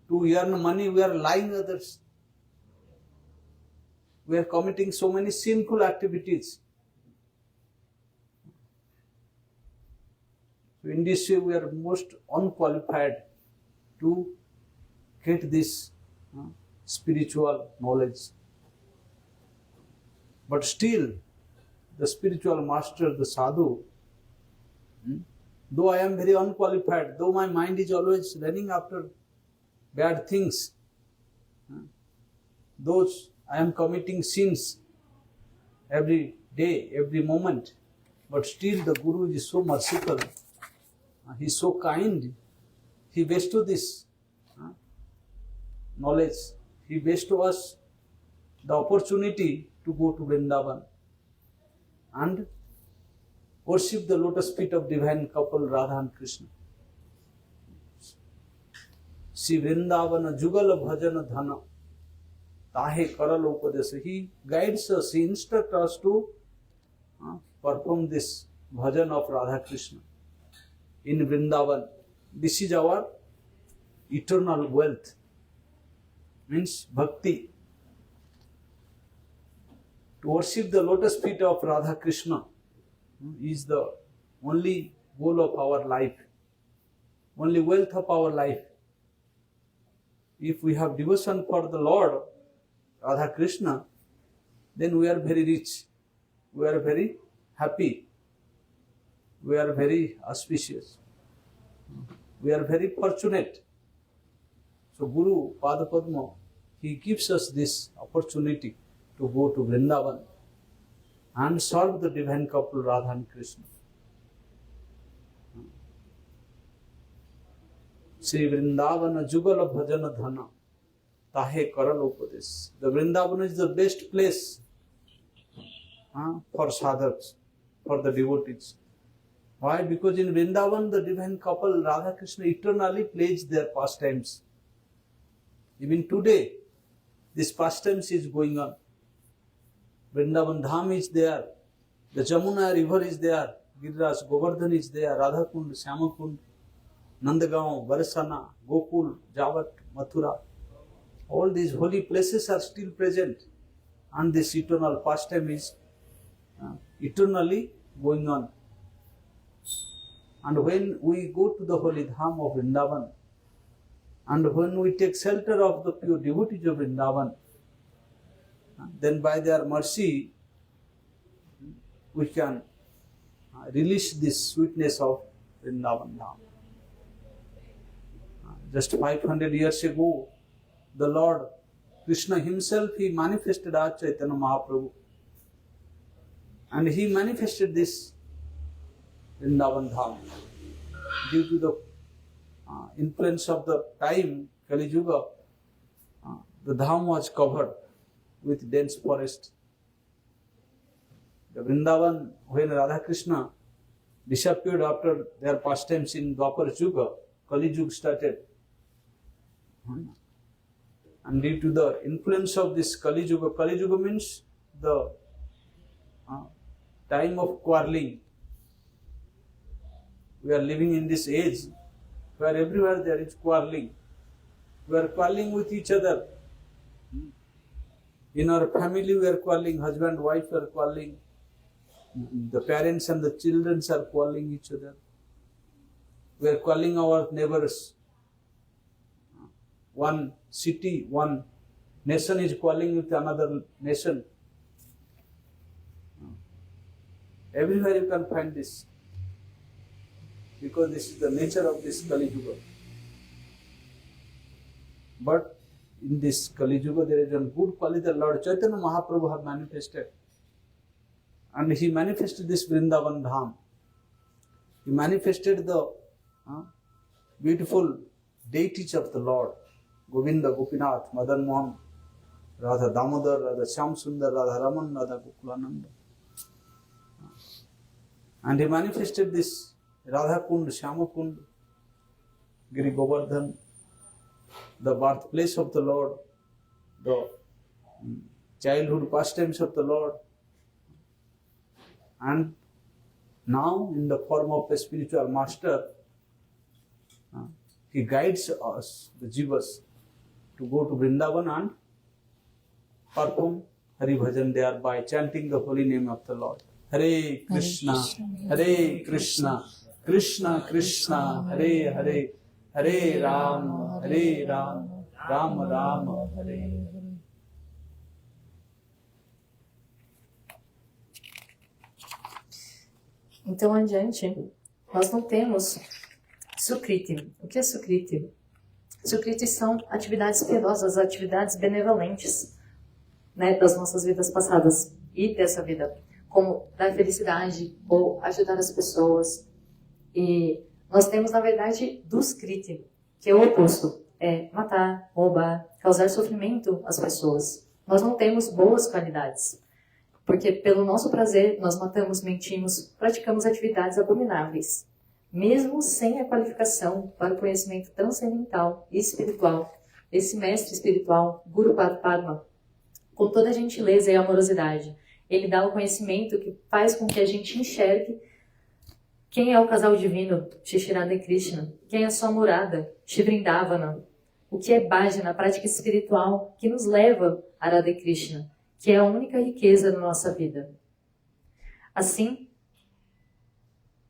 To earn money, we are lying others. We are committing so many sinful activities. So in this way, we are most unqualified to get this spiritual knowledge. But still, the spiritual master, the sadhu, though I am very unqualified, though my mind is always running after bad things, though I am committing sins every day, every moment, but still the Guru is so merciful, he is so kind, he bestows this knowledge, he bestows us the opportunity to go to Vrindavan and worship the lotus feet of divine couple Radha and Krishna. Shri Vrindavana Jugal Bhajan Dhana Tahe Karal Upadesa. He guides us, he instructs us to perform this bhajan of Radha Krishna in Vrindavan. This is our eternal wealth, means bhakti. To worship the lotus feet of Radha Krishna is the only goal of our life, only wealth of our life. If we have devotion for the Lord, Radha Krishna, then we are very rich, we are very happy, we are very auspicious, we are very fortunate. So Guru Padapadma, he gives us this opportunity to go to Vrindavan and serve the divine couple Radha and Krishna. Shri Vrindavana Jugala Bhajana Dhana Tahe Karal Upadesh. The Vrindavan is the best place for sadhaks, for the devotees. Why? Because in Vrindavan the divine couple Radha Krishna eternally plays their pastimes. Even today, this pastimes is going on. Vrindavan Dham is there, the Jamuna river is there, Giriraj Govardhan is there, Radhakund, Shyamakund, Nandagaon, Barsana, Gokul, Javat, Mathura. All these holy places are still present, and this eternal pastime is eternally going on. And when we go to the holy Dham of Vrindavan, and when we take shelter of the pure devotees of Vrindavan, then by their mercy, we can release this sweetness of Vrindavan Dham. Just 500 years ago, the Lord Krishna himself, he manifested as Chaitanya Mahaprabhu. And he manifested this Vrindavan Dham. Due to the influence of the time, Kali Yuga, the Dham was covered with dense forest. The Vrindavan, when Radha Krishna disappeared after their pastimes in Dwapar Yuga, Kali Yuga started. And due to the influence of this Kali Yuga means the time of quarreling. We are living in this age where everywhere there is quarreling. We are quarreling with each other. In our family we are quarreling, husband, wife are quarreling. The parents and the children are quarreling each other. We are calling our neighbors. One city, one nation is calling with another nation. Everywhere you can find this. Because this is the nature of this Kali Yuga. But in this Kali Yuga, there is one good quality that Lord Chaitanya Mahaprabhu have manifested. And he manifested this Vrindavan Dham. He manifested the beautiful deities of the Lord. Govinda, Gopinath, Madan Mohan, Radha Damodar, Radha Shyam Sundar, Radha Raman, Radha Gokulananda. And he manifested this Radha Kund, Shyama Kund, Giri Govardhan, the birthplace of the Lord, the childhood pastimes of the Lord. And now, in the form of a spiritual master, he guides us, the jivas, to go to Vrindavan and perform Hari Bhajan there by chanting the holy name of the Lord. Hare Krishna, Hare Krishna, Krishna Krishna, Hare Hare, Hare Ram, Hare Ram, Ram Ram, Hare Hare. Então, adiante, nós não temos Sukriti. O que é Sukriti? Sukriti são atividades piedosas, atividades benevolentes, né, das nossas vidas passadas e dessa vida, como dar felicidade ou ajudar as pessoas. E nós temos, na verdade, Duskriti, que é o oposto, é matar, roubar, causar sofrimento às pessoas. Nós não temos boas qualidades. Porque pelo nosso prazer nós matamos, mentimos, praticamos atividades abomináveis, mesmo sem a qualificação para o conhecimento transcendental e espiritual. Esse mestre espiritual, Guru Padma, com toda a gentileza e amorosidade, ele dá o conhecimento que faz com que a gente enxergue quem é o casal divino, Shri Radha e Krishna, quem é a sua morada, Shri Vrindavana, o que é bhajana, a prática espiritual que nos leva a Radha e Krishna, que é a única riqueza da nossa vida. Assim,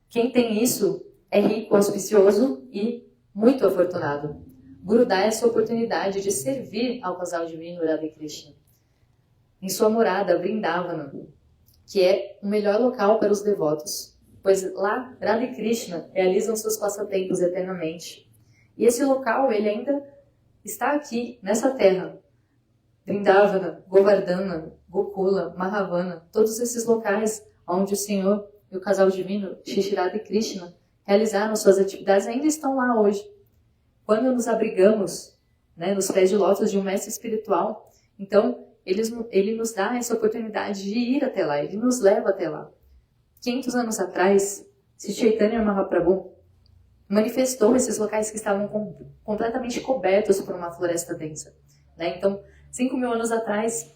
quem tem isso é rico, auspicioso e muito afortunado. Guru dá essa oportunidade de servir ao casal divino Radha e Krishna em sua morada, Vrindavana, que é o melhor local para os devotos, pois lá Radha e Krishna realizam seus passatempos eternamente. E esse local, ele ainda está aqui, nessa terra. Vrindavana, Govardhana, Gokula, Mahavana, todos esses locais onde o Senhor e o casal divino, Shri Radha e Krishna, realizaram suas atividades, ainda estão lá hoje. Quando nos abrigamos, né, nos pés de lótus de um mestre espiritual, então ele nos dá essa oportunidade de ir até lá, ele nos leva até lá. 500 anos atrás, Sri Chaitanya Mahaprabhu manifestou esses locais que estavam completamente cobertos por uma floresta densa, né? Então, 5.000 anos atrás,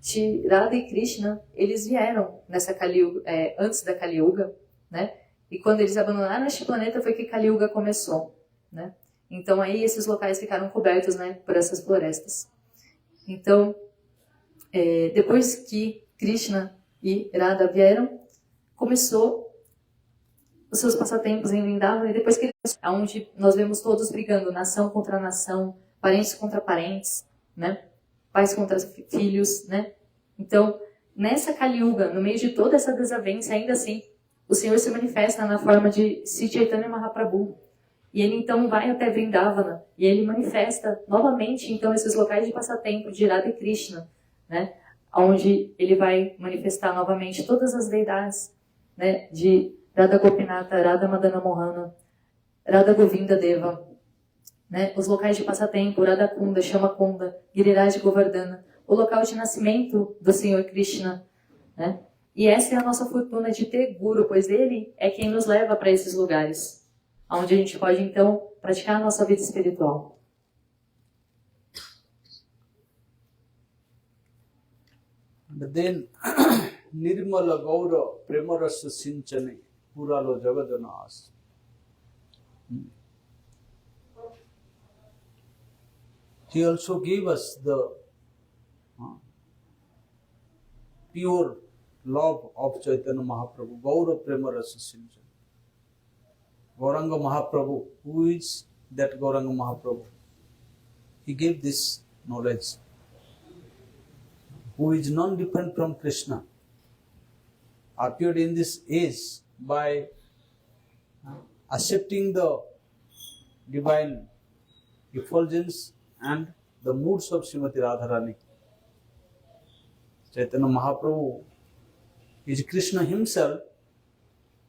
Shri Radha e Krishna, eles vieram nessa Kali Yuga, antes da Kali Yuga, né? E quando eles abandonaram este planeta foi que Kali Yuga começou, né? Então aí esses locais ficaram cobertos, né, por essas florestas. Então, depois que Krishna e Radha vieram, começou os seus passatempos em Vrindavan, e depois que eles, onde nós vemos todos brigando, nação contra nação, parentes contra parentes, né? Pais contra filhos, né? Então, nessa Kali Yuga, no meio de toda essa desavença, ainda assim, o Senhor se manifesta na forma de Sri Chaitanya Mahaprabhu. E ele então vai até Vrindavana e ele manifesta novamente então esses locais de passatempo de Radha e Krishna, né? Onde ele vai manifestar novamente todas as deidades, né? De Radha Gopinata, Radha Madana Mohana, Radha Govinda Deva, né? Os locais de passatempo, Radha Kunda, Shama Kunda, Giriraj Govardhana, o local de nascimento do Senhor Krishna, né? E essa é a nossa fortuna de ter Guru, pois ele é quem nos leva para esses lugares, onde a gente pode então praticar a nossa vida espiritual. And then Nirmala Gaura Premarasa Sinchane Puralo Jagadanas. He also gave us the pure love of Chaitanya Mahaprabhu, Gaura Premarasa Sinchane. Gauranga Mahaprabhu. Who is that Gauranga Mahaprabhu? He gave this knowledge. Who is non-different from Krishna, appeared in this age by accepting the divine effulgence and the moods of Srimati Radharani. Chaitanya Mahaprabhu is Krishna himself.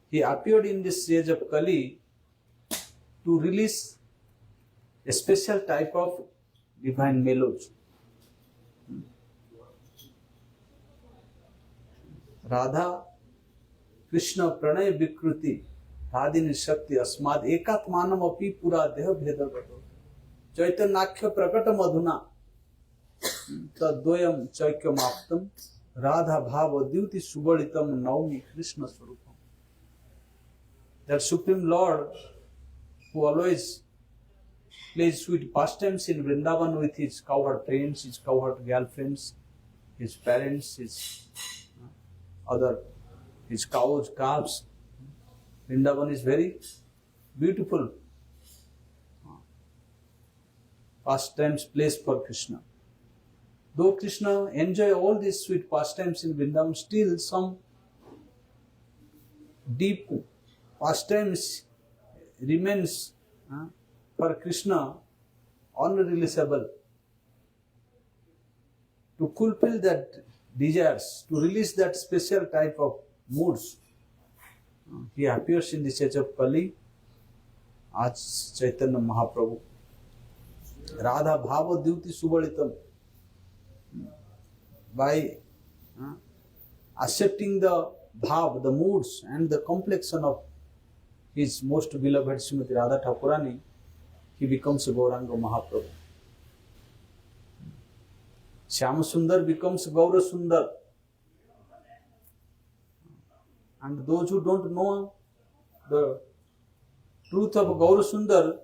He appeared in this age of Kali to release a special type of divine melody. Radha Krishna Pranay Vikruti Radhini Shakti Asmad Ekatmanam Api Pura Deha Bheda Gato Chaitanyakya Prakata Madhuna Taddoyam Chaikyam Aptam Radha Bhava Dyuti Subalitam Naumi Krishna Swarupam. That Supreme Lord who always plays sweet pastimes in Vrindavan with his cowherd friends, his cowherd girlfriends, his parents, his cows, calves. Vrindavan is very beautiful pastimes place for Krishna. Though Krishna enjoy all these sweet pastimes in Vrindavan, still some deep pastimes remains for Krishna unreleasable. To fulfill that desires, to release that special type of moods, he appears in the age of Kali as Chaitanya Mahaprabhu. Radha Bhava Dyuti Subalitam. By accepting the bhav, the moods and the complexion of his most beloved Srimati Radha Thakurani, he becomes Gauranga Mahaprabhu. Shyama Sundar becomes Gaura Sundar. And those who don't know the truth of Gaura Sundar,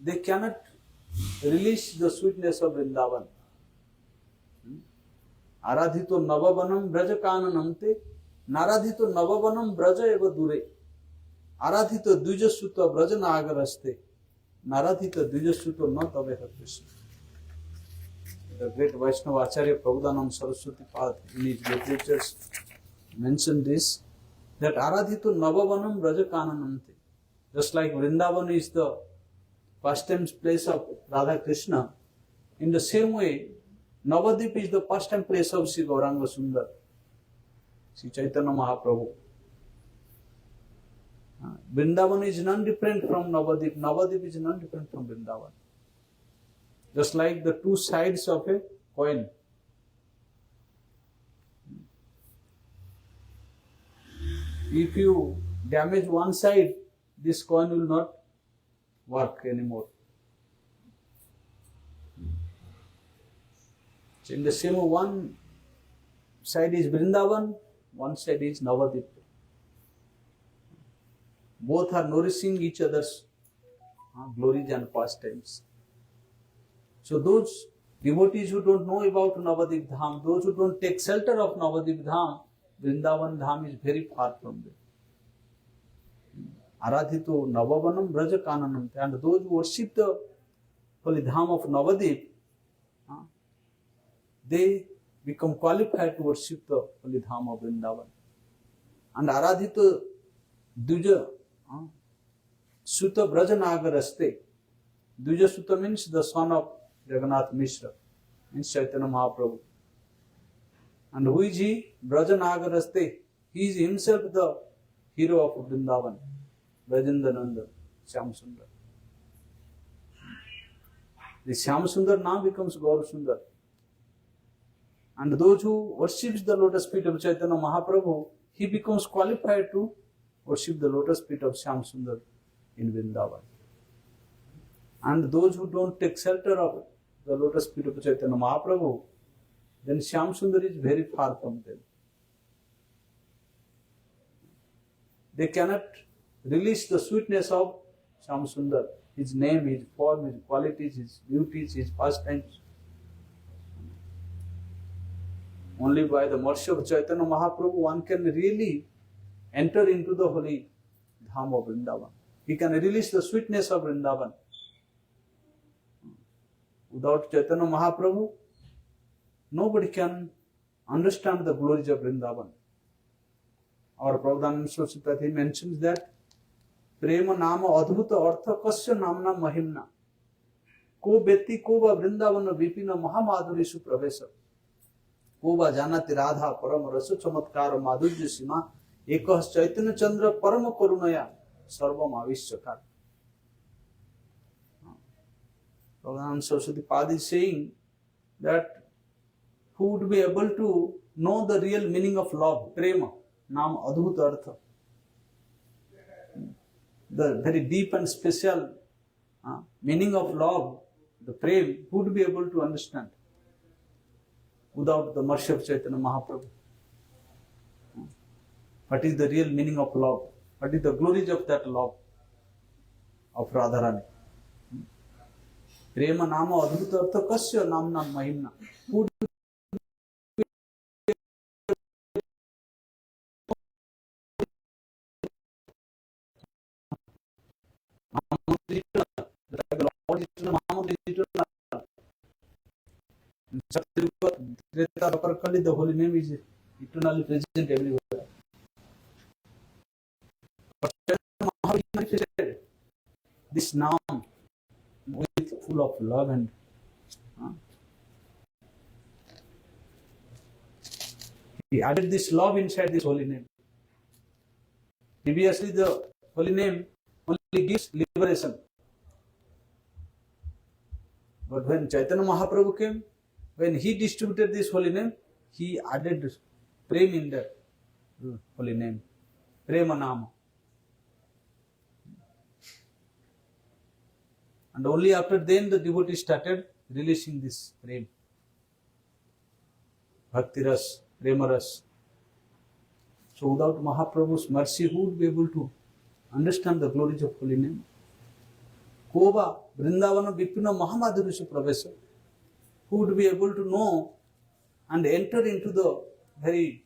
they cannot release the sweetness of Vrindavan. Aradhito Navavanam Braja Kananamte, Naradhito Navavanam Braja Eva Dure, Aradhito Dvijasuta Braja Nagaraste, Naradhito Dvijasuta Not Aveha Krishna. The great Vaishnava Acharya Prabhudanam Saraswati Path in his literatures mentioned this, that Aradhito Navavanam Braja Kananamte. Just like Vrindavan is the pastime place of Radha Krishna, in the same way, Navadip is the pastime place of Sri Gauranga Sundar, Sri Chaitanya Mahaprabhu. Vrindavan is none different from Navadip. Navadip is none different from Vrindavan. Just like the two sides of a coin. If you damage one side, this coin will not work anymore. So in the same way, one side is Vrindavan, one side is Navadip. Both are nourishing each other's glories and pastimes. So those devotees who don't know about Navadip Dham, those who don't take shelter of Navadip Dham, Vrindavan Dham is very far from them. Aradhito Navavanam Braja Kananam. And those who worship the holy Dham of Navadip, they become qualified to worship the holy Dham of Vrindavan. And Aradhito Duja Sutta Braja Nagaraste. Duja Sutta means the son of Jagannath Mishra, means Chaitanya Mahaprabhu. And who is he? Braja Nagaraste. He is himself the hero of Vrindavan, Brajendananda, Shyam Sundar. The Shyam Sundar now becomes Gaur Sundar. And those who worship the lotus feet of Chaitanya Mahaprabhu, he becomes qualified to worship the lotus feet of Shyam Sundar in Vrindavan. And those who don't take shelter of the lotus feet of Chaitanya Mahaprabhu, then Shyam Sundar is very far from them. They cannot release the sweetness of Shyam Sundar, his name, his form, his qualities, his beauties, his pastimes. Only by the mercy of Chaitanya Mahaprabhu one can really enter into the holy Dham of Vrindavan. He can release the sweetness of Vrindavan. Without Chaitanya Mahaprabhu, nobody can understand the glories of Vrindavan. Our Prabhupada Saraswati mentions that Prema Nama Adhuta Artha Kasya Namna Mahimna Ko Beti Ko Va Vrindavana Vipina Mahamadhuri Supravesa Ko Va Janati Radha Param Rasa Chamatkara Madhurya Sima Ekah Chaitanya Chandra Parama Karunaya Sarvam Avishchakar. Prabhupada Saraswati Pad is saying that who would be able to know the real meaning of love, prema, nam adhut artha, the very deep and special meaning of love, the prema, who would be able to understand without the mercy of Chaitanya Mahaprabhu? What is the real meaning of love? What is the glories of that love of Radharani? Prema nama adhuta artha kasya namna mahimna. Who the holy name is eternally present everywhere. But Mahaprabhu manifested this Nam with full of love and he added this love inside this holy name. Previously, the holy name only gives liberation. But when Chaitanya Mahaprabhu came, when he distributed this holy name, he added prem in that holy name, Prema Nama. And only after then the devotee started releasing this prem. Bhakti Ras, Prema Ras. So without Mahaprabhu's mercy, who would be able to understand the glories of holy name? Kova, Vrindavana Vipina Mahamadhurya Pravesa. Who would be able to know and enter into the very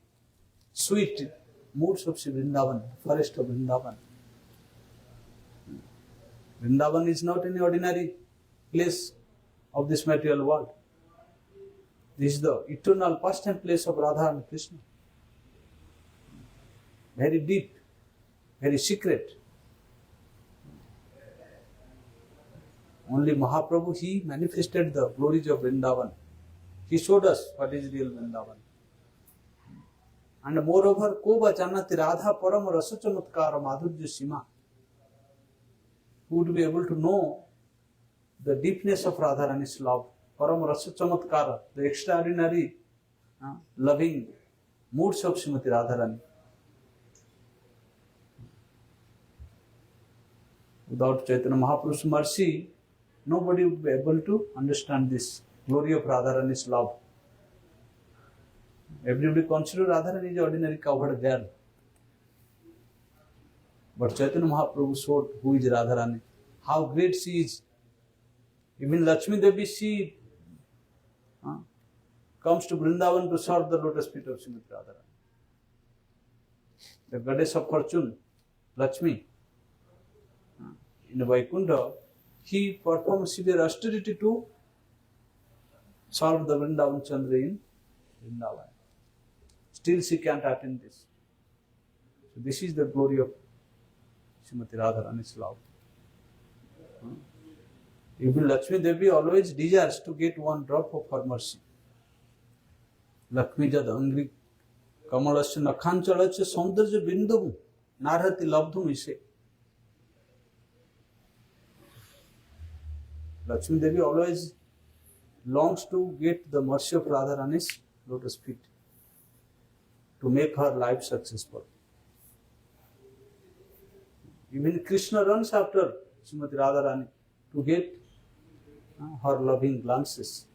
sweet moods of Sri Vrindavan, forest of Vrindavan. Vrindavan is not any ordinary place of this material world. This is the eternal pastime place of Radha and Krishna. Very deep, very secret. Only Mahaprabhu, he manifested the glories of Vrindavan. He showed us what is real Vrindavan. And moreover, Koba Janati Radha Param Rasa Chamatkara Madhurya Sima. Who would be able to know the deepness of Radharani's love. Param Rasa Chamatkara, the extraordinary loving moods of Srimati Radharani. Without Chaitanya Mahaprabhu's mercy, nobody would be able to understand this glory of Radharani's love. Everybody considers Radharani as an ordinary cowherd girl. But Chaitanya Mahaprabhu showed who is Radharani, how great she is. Even Lakshmi Devi, she comes to Vrindavan to serve the lotus feet of Srimati Radharani. The goddess of fortune, Lakshmi, in Vaikuntha, he performed severe austerity to serve the Vrindavan Chandra in Vrindavan. Still she can't attain this. So this is the glory of Srimati Radharani's love. Even Lakshmi Devi always desires to get one drop of her mercy. Lakshmi jad angri kamalasya nakhanchalasya saundarya bindavu narhati labdhum ise. Lakshmi Devi always longs to get the mercy of Radharani's lotus feet to make her life successful. Even Krishna runs after Srimati Radharani to get her loving glances.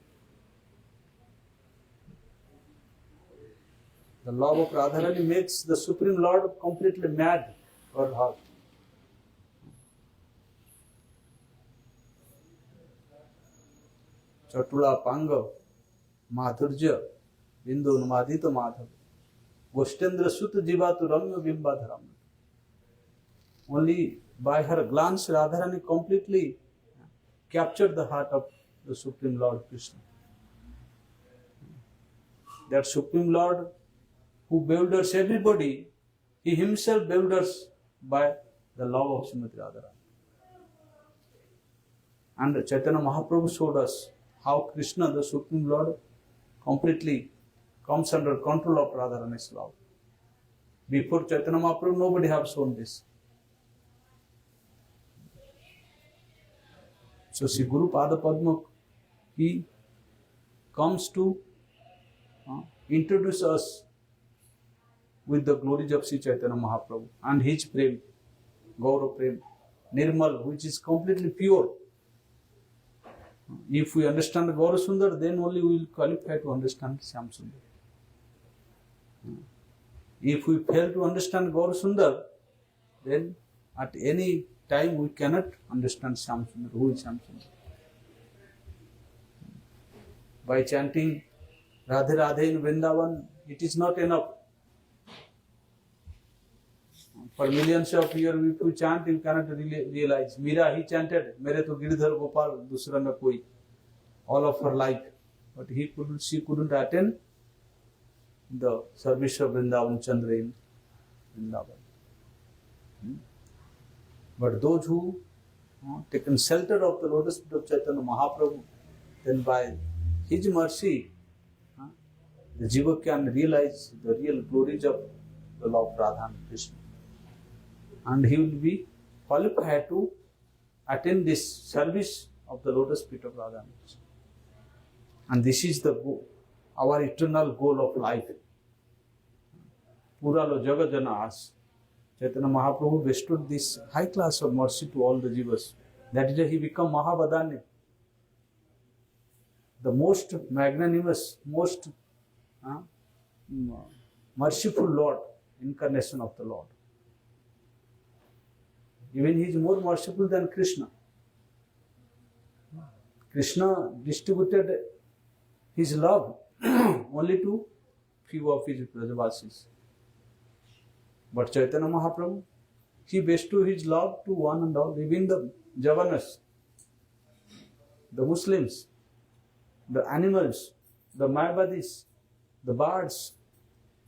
The love of Radharani makes the Supreme Lord completely mad for her. Chatula Panga, Madhurja, Bindu Numadita Madhav, Goshtendra Sutta Jivatu Ramya Bimbadharam. only by her glance Radharani completely captured the heart of the Supreme Lord Krishna. That Supreme Lord who bewilders everybody, he himself bewilders by the love of Srimati Radharani. And Chaitanya Mahaprabhu showed us how Krishna, the Supreme Lord, completely comes under control of Radharani's love. Before Chaitanya Mahaprabhu, nobody have shown this. So Sri Guru Pada Padma, he comes to introduce us with the glories of Sri Chaitanya Mahaprabhu and his Prem, Gaura Prem, Nirmal, which is completely pure. If we understand Gaura Sundar, then only we will qualify to understand Shyam Sundar. If we fail to understand Gaura Sundar, then at any time we cannot understand Shyam Sundar. Who is Shyam Sundar? By chanting Radhe Radhe in Vrindavan, it is not enough. For millions of years, if you chant, you cannot really realize. Meera, he chanted, Mere to Giridhar Gopal, Dusra na koi, all of her life. But she couldn't attend the service of Vrindavan Chandra in Vrindavan. But those who taken shelter of the lotus feet of Chaitanya Mahaprabhu, then by his mercy, the jiva can realize the real glories of the Lord Radha and Krishna. And he will be qualified to attend this service of the lotus feet of Radha and Krishna. And this is the goal, our eternal goal of life. Pura lo jaga jana as. Chaitanya Mahaprabhu bestowed this high class of mercy to all the jivas. That is why he became Mahavadanya, the most magnanimous, most merciful Lord, incarnation of the Lord. Even he is more merciful than Krishna. Krishna distributed his love only to few of his Brajavasis. But Chaitanya Mahaprabhu, he bestowed his love to one and all, even the Javanas, the Muslims, the animals, the Mayavadis, the birds,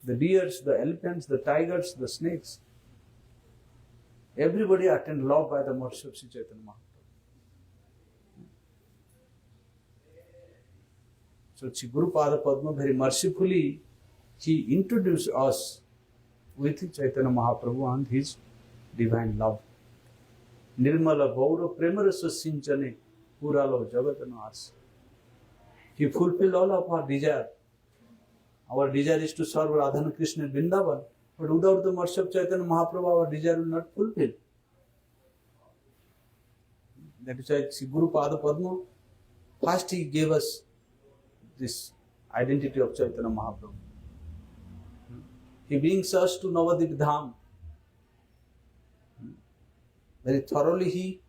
the deers, the elephants, the tigers, the snakes. Everybody attained love by the mercy of Sri Chaitanya Mahaprabhu. So Sri Guru Pada Padma very mercifully, he introduced us with Chaitanya Mahaprabhu and his divine love. Nirmala Gaura Premarasa Sinchane Puralo Jagatana As. He fulfilled all of our desire. Our desire is to serve Radha and Krishna in Vrindavan. But without the mercy of Chaitanya Mahaprabhu, our desire will not fulfill. That is why Sri Guru Pada Padma, first he gave us this identity of Chaitanya Mahaprabhu. He brings us to Navadip Dham. Very thoroughly he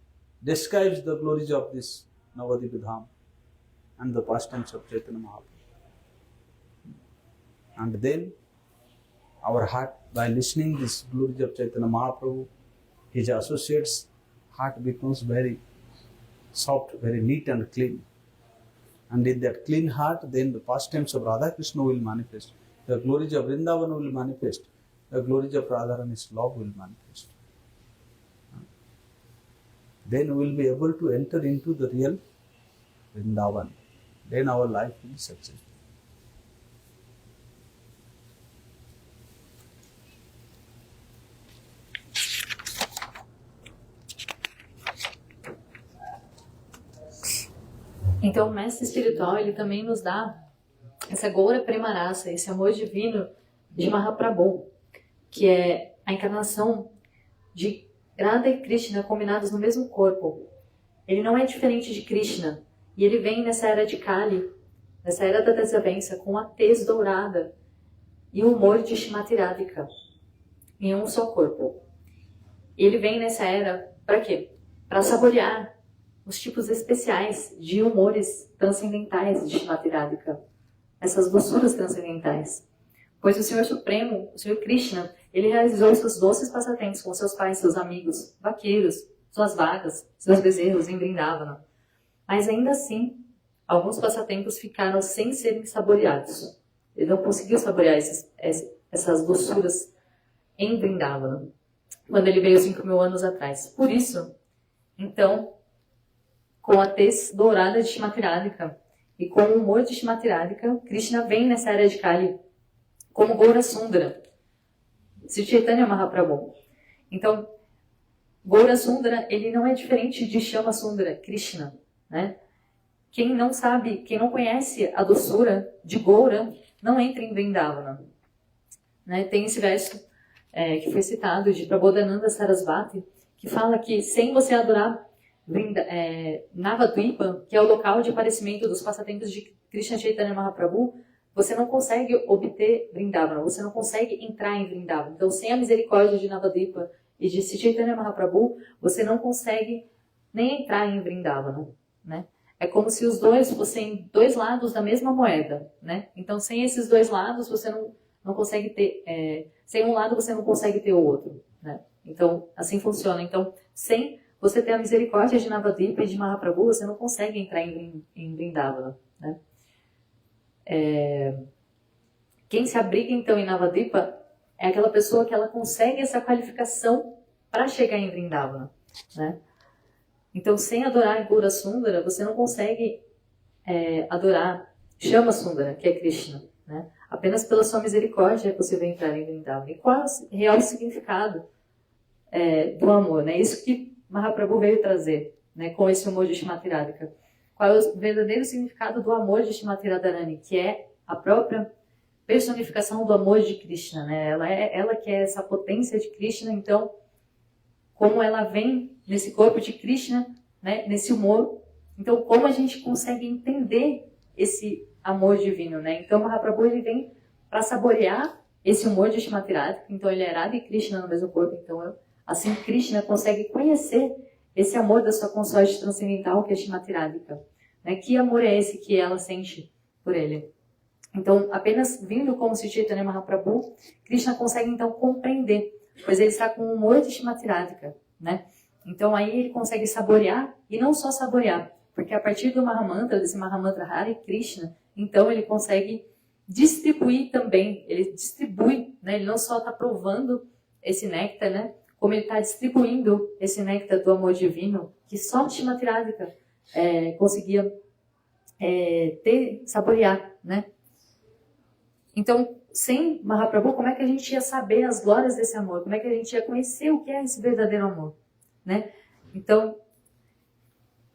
describes the glories of this Navadip Dham and the pastimes of Chaitanya Mahaprabhu. And then our heart, by listening this glories of Chaitanya Mahaprabhu, his associates' heart becomes very soft, very neat and clean. And in that clean heart, then the pastimes of Radha Krishna will manifest. The glories of Vrindavan will manifest. The glories of Radharani's love will manifest. Then we will be able to enter into the real Vrindavan. Then our life will be successful. Então, o mestre espiritual, ele também nos dá essa Gaura Premarasa, esse amor divino de Mahaprabhu, que é a encarnação de Radha e Krishna combinados no mesmo corpo. Ele não é diferente de Krishna, e ele vem nessa era de Kali, nessa era da desavença, com a tez dourada e o humor de Shrimati Radhika, em um só corpo. Ele vem nessa era para quê? Para saborear os tipos especiais de humores transcendentais de Shrimati Radhika, essas doçuras transcendentais. Pois o Senhor Supremo, o Senhor Krishna, Ele realizou seus doces passatempos com seus pais, seus amigos, vaqueiros, suas vacas, seus bezerros em Vrindavana. Mas ainda assim, alguns passatempos ficaram sem serem saboreados. Ele não conseguiu saborear essas doçuras em Vrindavana, quando ele veio 5.000 anos atrás. Por isso, então, com a tez dourada de Shrimati Radhika e com o humor de Shrimati Radhika, Krishna vem nessa era de Kali como Gaura Sundara, Sri Chaitanya Mahaprabhu. Então, Gaura Sundara, ele não é diferente de Shama Sundara, Krishna, né? Quem não sabe, quem não conhece a doçura de Gaura, não entra em Vrindavana. Né? Tem esse verso que foi citado de Prabodhananda Sarasvati, que fala que sem você adorar Navadvipa, que é o local de aparecimento dos passatempos de Krishna Chaitanya Mahaprabhu, você não consegue obter Vrindavana, você não consegue entrar em Vrindavana. Então, sem a misericórdia de Navadvipa e de Sri Chaitanya Mahaprabhu, você não consegue nem entrar em Vrindavana, né? É como se os dois fossem dois lados da mesma moeda, né? Então, sem esses dois lados, você não consegue ter... sem um lado, você não consegue ter o outro, né? Então, assim funciona. Então, sem você ter a misericórdia de Navadvipa e de Mahaprabhu, você não consegue entrar em Vrindavana, né? Quem se abriga, então, em Navadvipa é aquela pessoa que ela consegue essa qualificação para chegar em Vrindavana, né? Então, sem adorar Gaura Sundara, você não consegue adorar Shama Sundara, que é Krishna, né? Apenas pela sua misericórdia é possível entrar em Vrindavana. E qual é o real significado do amor, né? Isso que Mahaprabhu veio trazer, né, com esse humor de Shrimati Radhika. Qual é o verdadeiro significado do amor de Shrimati Radharani, que é a própria personificação do amor de Krishna, né? Ela que é essa potência de Krishna, então, como ela vem nesse corpo de Krishna, né, nesse humor, então como a gente consegue entender esse amor divino, né? Então Mahaprabhu ele vem para saborear esse humor de Shrimati Radhika, então ele é Radha e Krishna no mesmo corpo, então assim Krishna consegue conhecer esse amor da sua consorte transcendental, que é Shrimati Radhika, né? Que amor é esse que ela sente por ele? Então, apenas vindo como Sri Chaitanya Mahaprabhu, Krishna consegue então compreender, pois ele está com o humor de Shrimati Radhika, né? Então aí ele consegue saborear, e não só saborear, porque a partir do Mahamantra, desse Mahamantra Hare Krishna, então ele consegue distribuir também, ele distribui, né? Ele não só está provando esse néctar, né? Como ele está distribuindo esse néctar do amor divino, que só Shrimati Radhika conseguia saborear, né? Então, sem Mahaprabhu, como é que a gente ia saber as glórias desse amor? Como é que a gente ia conhecer o que é esse verdadeiro amor, né? Então,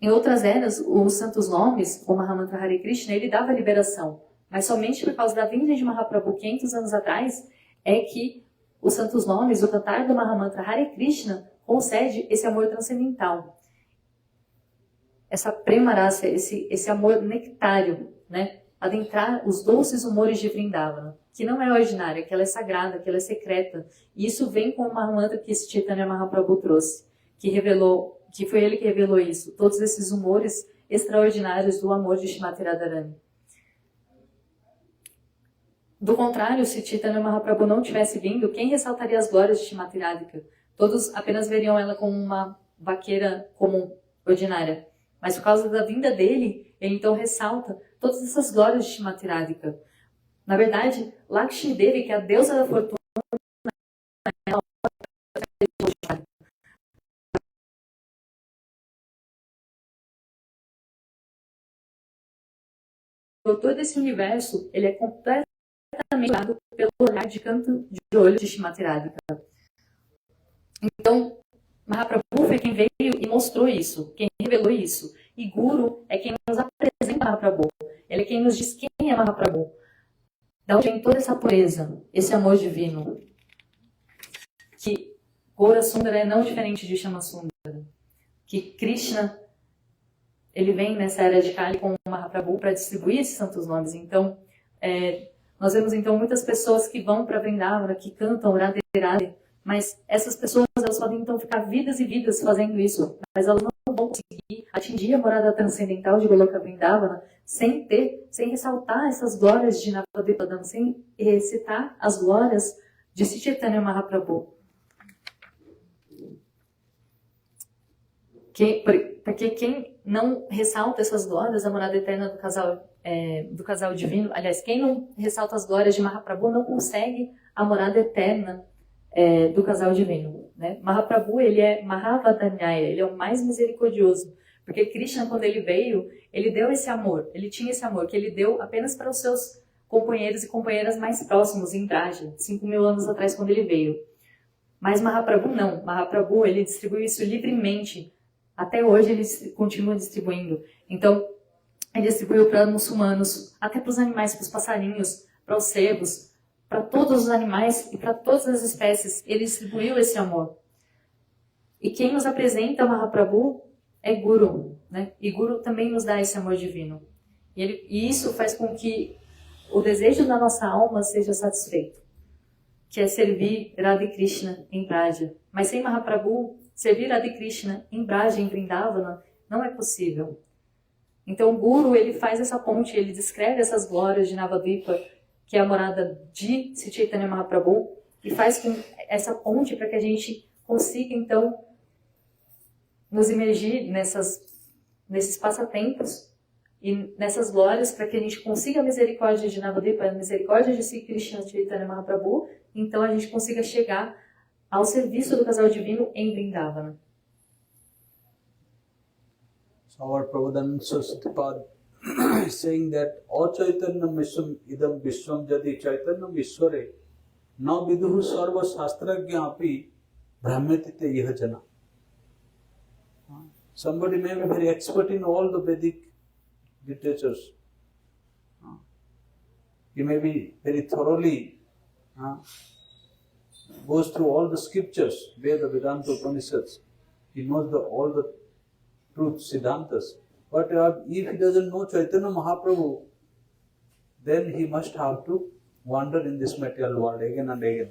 em outras eras, os santos nomes, o Mahamantra Hare Krishna, ele dava liberação. Mas somente por causa da vinda de Mahaprabhu 500 anos atrás, é que os santos nomes, o cantar do Mahamantra Hare Krishna, concede esse amor transcendental. Essa premarasa, esse amor nectário, né? Adentrar os doces humores de Vrindavana, que não é ordinária, que ela é sagrada, que ela é secreta. E isso vem com o Mahamantra que Chaitanya Mahaprabhu trouxe, que foi ele que revelou isso, todos esses humores extraordinários do amor de Shrimati Radharani. Do contrário, se Chaitanya Mahaprabhu não tivesse vindo, quem ressaltaria as glórias de Shrimati Radhika? Todos apenas veriam ela como uma vaqueira comum, ordinária. Mas por causa da vinda dele, ele então ressalta todas essas glórias de Shrimati Radhika. Na verdade, Lakshmi Devi, que é a deusa da fortuna, todo esse universo, ele é completamente dado pelo olhar de canto de olho de Shrimati Radhika. Então, Mahaprabhu foi quem veio e mostrou isso, quem revelou isso. E Guru é quem nos apresenta Mahaprabhu. Ele é quem nos diz quem é Mahaprabhu. Da onde vem toda essa pureza, esse amor divino. Que Gaura Sundara é não diferente de Shama Sundara. Que Krishna, ele vem nessa era de Kali com o Mahaprabhu para distribuir esses santos nomes. Então, nós vemos então muitas pessoas que vão para Vrindavana, que cantam Radhe Radhe, mas essas pessoas elas podem então ficar vidas e vidas fazendo isso, mas elas não vão conseguir atingir a morada transcendental de Goloka Vrindavana sem ressaltar essas glórias de Navadvipadam, sem recitar as glórias de Sri Chaitanya Mahaprabhu. Porque quem não ressalta essas glórias da morada eterna do casal divino, aliás, quem não ressalta as glórias de Mahaprabhu não consegue a morada eterna do casal divino. Né? Mahaprabhu, ele é Mahavadanyaya, ele é o mais misericordioso. Porque Krishna, quando ele veio, ele deu esse amor, ele tinha esse amor que ele deu apenas para os seus companheiros e companheiras mais próximos em Braja, 5.000 anos atrás, quando ele veio. Mas Mahaprabhu não. Mahaprabhu, ele distribuiu isso livremente. Até hoje ele continua distribuindo. Então, ele distribuiu para muçulmanos, até para os animais, para os passarinhos, para os cervos, para todos os animais e para todas as espécies. Ele distribuiu esse amor. E quem nos apresenta Mahaprabhu é Guru, né? E Guru também nos dá esse amor divino. E isso faz com que o desejo da nossa alma seja satisfeito, que é servir Radha Krishna em Braja. Mas sem Mahaprabhu, servir Radha Krishna em Braja, em Vrindavana, não é possível. Então o Guru, ele faz essa ponte, ele descreve essas glórias de Navadvipa, que é a morada de Sri Chaitanya Mahaprabhu, e faz com essa ponte para que a gente consiga, então, nos imergir nesses passatempos e nessas glórias, para que a gente consiga a misericórdia de Navadvipa, a misericórdia de Sri Krishna Chaitanya Mahaprabhu, então a gente consiga chegar ao serviço do casal divino em Vrindavana. So our Prabhupada Saraswatipad is saying that Achaitanyam Vishwam Idam Vishwam Jadi Chaitanyam Vishware Na Viduhu Sarva Shastragya Api Brahmetite Yahajana. Somebody may be very expert in all the Vedic literatures. He may be very thoroughly goes through all the scriptures, Veda, Vedanta, Upanishads. He knows all the truth, Siddhantas. But if he doesn't know Chaitanya Mahaprabhu, then he must have to wander in this material world again and again.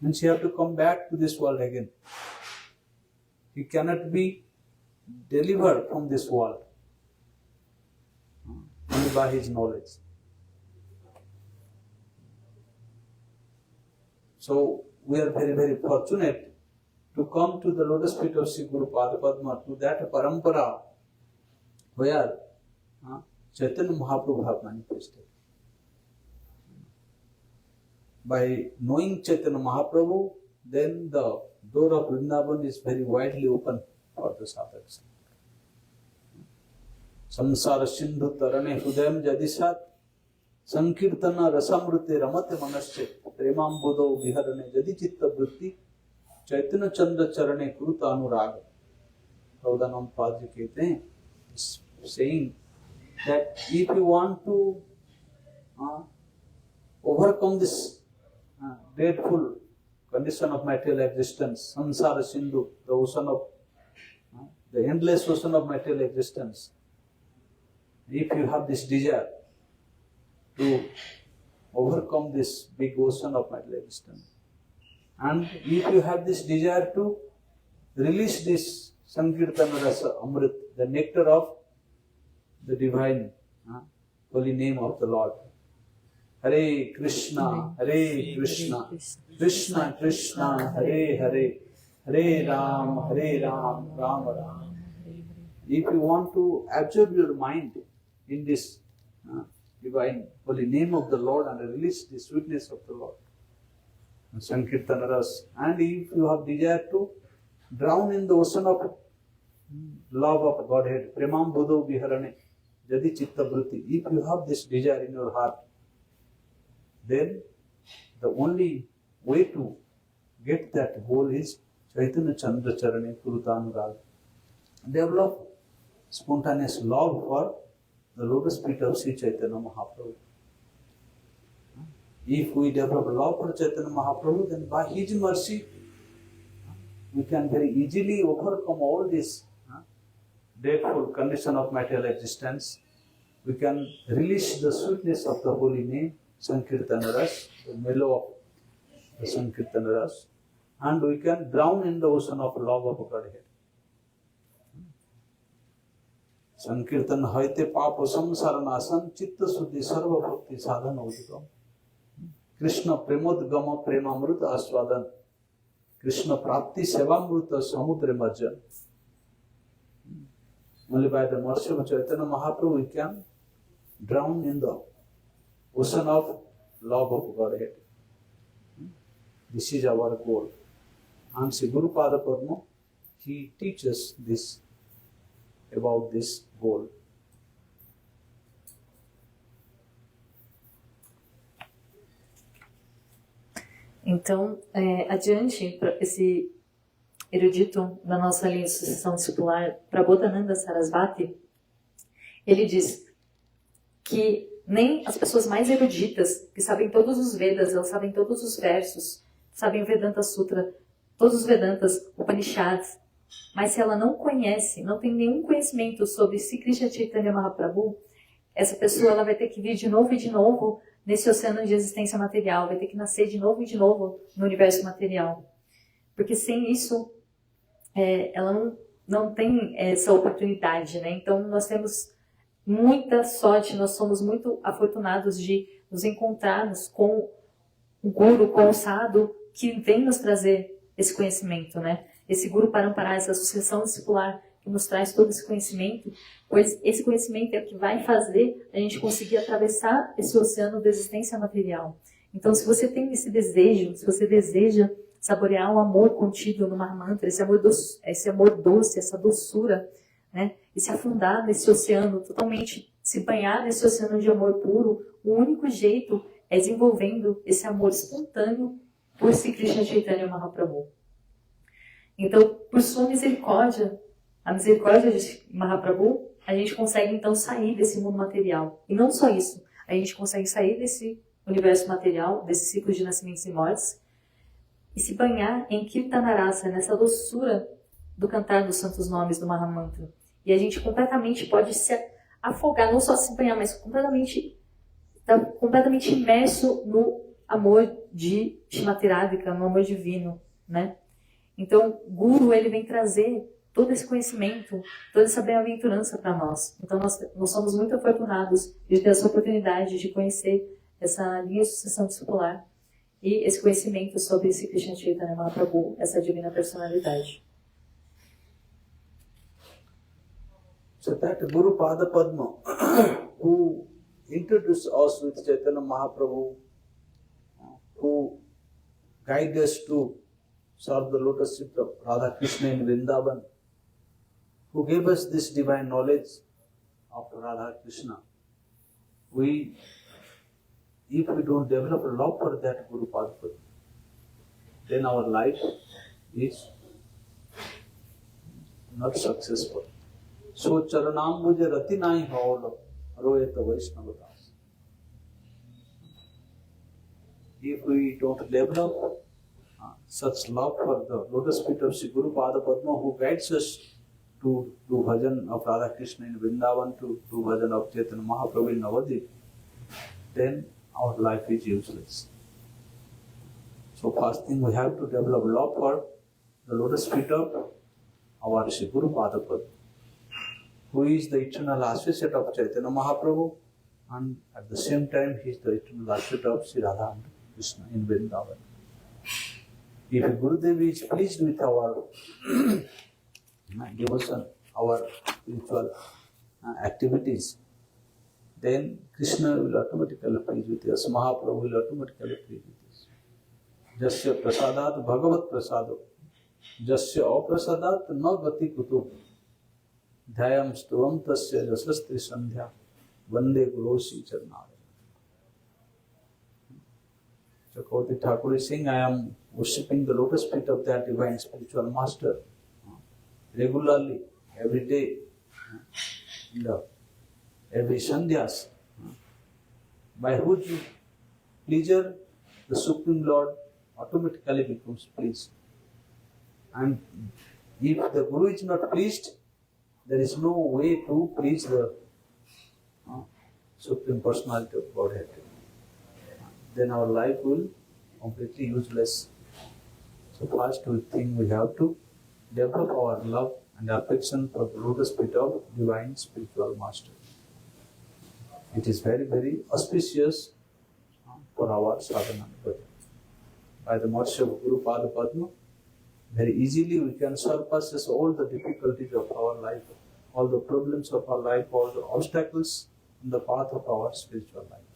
Means he have to come back to this world again. He cannot be delivered from this world only by his knowledge. So we are very, very fortunate to come to the lotus feet of Sri Guru Padma, to that parampara where Chaitanya Mahaprabhu have manifested. By knowing Chaitanya Mahaprabhu, then the door of Vrindavan is very widely open for the sadhaks. Samsara Sindhu Tarane Hudayam Jadisat Sankirtana Rasamrute Ramate Manasche Premam Buddho Viharane Jadi Chitta Vritti Chaitanya Chandra Charane Kuruta Anuraga. Prabhupada Padri कहते हैं, saying that if you want to overcome this dreadful condition of material existence, samsara sindhu, the ocean of the endless ocean of material existence, if you have this desire to overcome this big ocean of material existence, and if you have this desire to release this Sankirtana Rasa Amrit, the nectar of the divine holy name of the Lord. Hare Krishna, Hare Krishna, Krishna Krishna, Hare Hare, Hare Ram, Ram Ram. If you want to absorb your mind in this divine holy name of the Lord and release the sweetness of the Lord, Sankirtana Ras, and if you have desire to drown in the ocean of love of Godhead, Premam Buddho Viharane, Jadi Chitta Vritti, if you have this desire in your heart, then the only way to get that goal is Chaitanya Chandra Charane Kurutanurag. Develop spontaneous love for the lotus feet of Sri Chaitanya Mahaprabhu. If we develop love for Chaitanya Mahaprabhu, then by his mercy, we can very easily overcome all this dreadful condition of material existence. We can release the sweetness of the holy name, Sankirtana Ras, the mellow of the Sankirtana Ras, and we can drown in the ocean of love of Godhead. Sankirtan haite papa samsaranasan chitta suddhi sarva bhakti sadhana udikam. Krishna Premodgama Premamruta Aswadan, Krishna Prapti Sevamruta Samudra Marjan. Only by the mercy of Chaitanya Mahaprabhu we can drown in the ocean of love of Godhead. This is our goal. And Sri Guru Pada Padma, he teaches this about this goal. Então, adiante, esse erudito da nossa linha de sucessão discipular, Prabodhananda Sarasvati, ele diz que nem as pessoas mais eruditas, que sabem todos os Vedas, elas sabem todos os versos, sabem o Vedanta Sutra, todos os Vedantas, Upanishads, mas se ela não conhece, não tem nenhum conhecimento sobre Sri Krishna Chaitanya Mahaprabhu, essa pessoa ela vai ter que vir de novo e de novo nesse oceano de existência material, vai ter que nascer de novo e de novo no universo material. Porque sem isso, ela não tem essa oportunidade, né? Então, nós temos muita sorte, nós somos muito afortunados de nos encontrarmos com o Guru, com o Sadhu, que vem nos trazer esse conhecimento, né? Esse Guru Parampara, essa sucessão discipular que nos traz todo esse conhecimento, pois esse conhecimento é o que vai fazer a gente conseguir atravessar esse oceano da existência material. Então, se você tem esse desejo, se você deseja saborear o amor contido no Mahamantra, esse amor doce, essa doçura, né? E se afundar nesse oceano totalmente, se banhar nesse oceano de amor puro, o único jeito é desenvolvendo esse amor espontâneo por Sri Krishna Chaitanya Mahaprabhu. Então, por sua misericórdia, a misericórdia de Mahaprabhu, a gente consegue então sair desse mundo material. E não só isso, a gente consegue sair desse universo material, desse ciclo de nascimentos e mortes, e se banhar em Kirtanarasa, nessa doçura do cantar dos santos nomes do Mahamantra. E a gente completamente pode se afogar, não só se banhar, mas completamente imerso no amor de Shrimati Radhika, no amor divino, né? Então, Guru, ele vem trazer todo esse conhecimento, toda essa bem-aventurança para nós. Então, nós somos muito afortunados de ter essa oportunidade de conhecer essa linha de sucessão discipular e esse conhecimento sobre esse Krishna Chaitanya Mahaprabhu, essa divina personalidade. So that Guru Pada Padma, who introduced us with Chaitanya Mahaprabhu, who guided us to serve the lotus feet of Radha Krishna in Vrindavan, who gave us this divine knowledge of Radha Krishna. If we don't develop love for that Guru Pada Padma, then our life is not successful. So charanambuje rati nahi haolo royata Vaishnavadas. If we don't develop such love for the lotus feet of Sri Guru Pada Padma, who guides us to do bhajan of Radha Krishna in Vrindavan, to do bhajan of Chaitanya Mahaprabhu in Navadvip, then our life is useless. So first thing, we have to develop love for the lotus feet of our Sri Guru Pada Padma, who is the eternal associate of Chaitanya Mahaprabhu, and at the same time he is the eternal associate of Sri Radha Krishna in Vrindavan. If Gurudev is pleased with our devotion, our spiritual activities, then Krishna will automatically please with us, Mahaprabhu will automatically please with us. Jasya prasadat bhagavat prasado, jasya aprasadat na gati kutu, dhyayam stuvam tasya jasastri sandhya, vande gulosi charnaya. Chakravarti Thakur is saying, I am worshipping the lotus feet of that divine spiritual master regularly, every day, every sandhyas, by whose pleasure the Supreme Lord automatically becomes pleased. And if the Guru is not pleased, there is no way to please the Supreme Personality of Godhead. Then our life will completely useless. So first thing we have to develop our love and affection for the lotus feet of divine spiritual master. It is very, very auspicious for our sadhana. By the mercy of Guru Pada Padma, very easily we can surpass all the difficulties of our life, all the problems of our life, all the obstacles in the path of our spiritual life.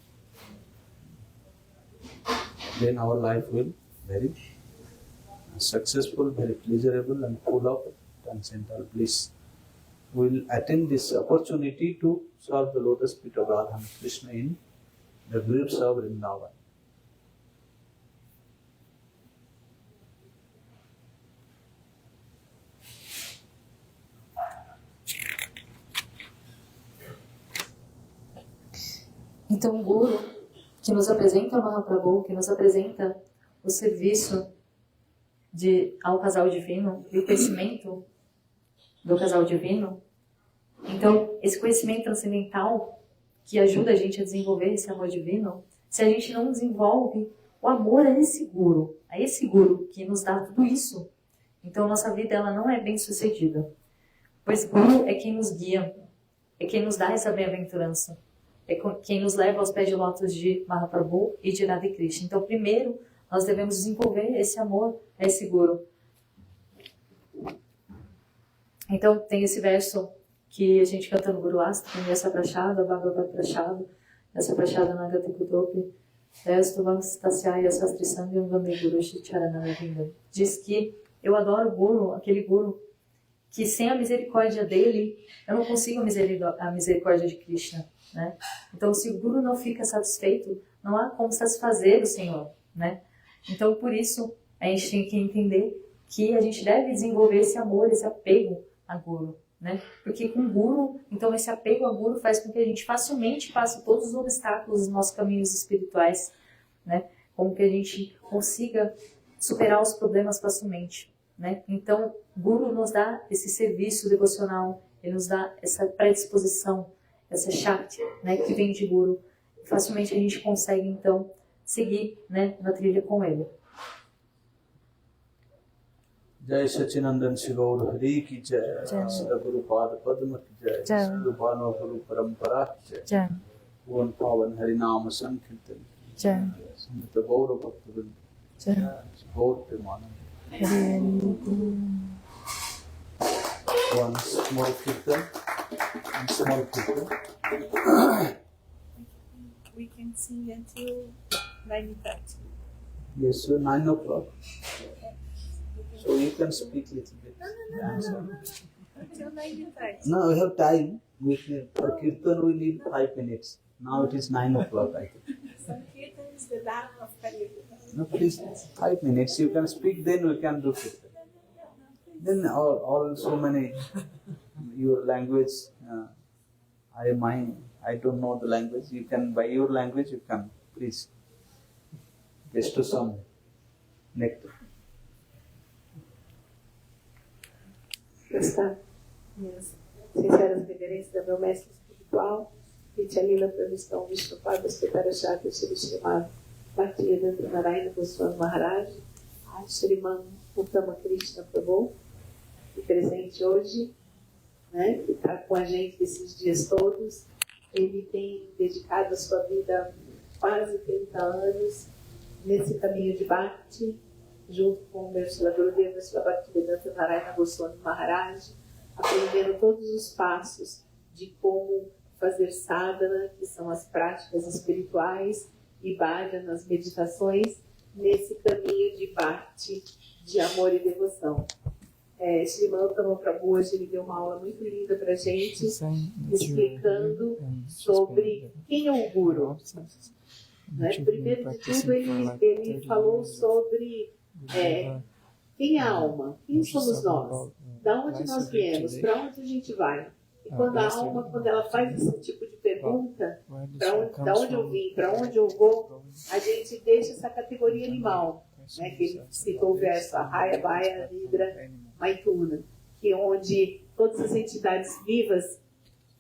Then our life will be very successful, very pleasurable and full of transcendental bliss. We will attain this opportunity to serve the lotus feet of Radha and Krishna in the groves of Vrindavan. Então, o Guru, que nos apresenta o Mahaprabhu, que nos apresenta o serviço ao casal divino e o conhecimento do casal divino, então, esse conhecimento transcendental que ajuda a gente a desenvolver esse amor divino, se a gente não desenvolve o amor a esse Guru que nos dá tudo isso, então nossa vida ela não é bem sucedida. Pois Guru é quem nos guia, é quem nos dá essa bem-aventurança, é quem nos leva aos pés de lótus de Mahaprabhu e de Radha Krishna. Então, primeiro, nós devemos desenvolver esse amor a esse Guru. Então, tem esse verso que a gente canta no Guru Astami, essa prachada, Bhagavad Prachada, essa prachada Nagati Kutopi, diz que eu adoro o Guru, aquele Guru que sem a misericórdia dele, eu não consigo a misericórdia de Krishna. Né? Então, se o Guru não fica satisfeito, não há como satisfazer o Senhor. Né? Então, por isso, a gente tem que entender que a gente deve desenvolver esse amor, esse apego a Guru. Né? Porque com Guru, então esse apego a Guru faz com que a gente facilmente passe todos os obstáculos dos nossos caminhos espirituais. Né? Como que a gente consiga superar os problemas facilmente. Né? Então, Guru nos dá esse serviço devocional, ele nos dá essa predisposição, essa Shakti, né, que vem de Guru. Facilmente a gente consegue, então, seguir, né, na trilha com ele. Jai Sachinandan Shivaur Hari ki jai, Sri Guru Pada Padma ki jai, Sri Bhanu Guru Parampara ki jai, Bhuvan Pavan Hari Nama Sankirtan ki jai, Samhita Gaura Bhaktivinoda ki jai, Gaur Premanand. One small kirtan, and small kirtan. We can sing until 9:30. Yes, so 9 o'clock. So you can speak a little bit. Until 9:30. No, we have time. For kirtan we need 5 minutes. Now it is 9 o'clock, I think. Sankirtan is the Dharma of Kali Yuga. No, please, 5 minutes. You can speak, then we can do kirtan. Then all so many, your language, I don't know the language. You can, by your language, you can, please, bestow some nectar. Prestar minhas sinceras reverências ao meu mestre espiritual, Vidyalila Pravistão Vishnupada Sritarashaka Shri Srimad Bhaktivedanta Narayana Goswami Maharaj, Shriman Uttama Krishna Prabhu, que presente hoje, né, que está com a gente esses dias todos. Ele tem dedicado a sua vida quase 30 anos nesse caminho de Bhakti, junto com o meu Srila Gurudeva, Srila Bhaktivedanta Narayana Goswami Maharaj, aprendendo todos os passos de como fazer sadhana, que são as práticas espirituais, e bhajana, as meditações, nesse caminho de Bhakti, de amor e devoção. Sriman Uttama Prabhu hoje ele deu uma aula muito linda para a gente, explicando sobre quem é o Guru. Né? Primeiro de tudo, ele falou sobre quem é a alma, quem somos nós, da onde nós viemos, para onde a gente vai. E quando a alma, quando ela faz esse tipo de pergunta, da onde eu vim, para onde eu vou, a gente deixa essa categoria animal, né? Que ele citou o verso Ahaya, Bhaya, Nidra, Maituna, que é onde todas as entidades vivas,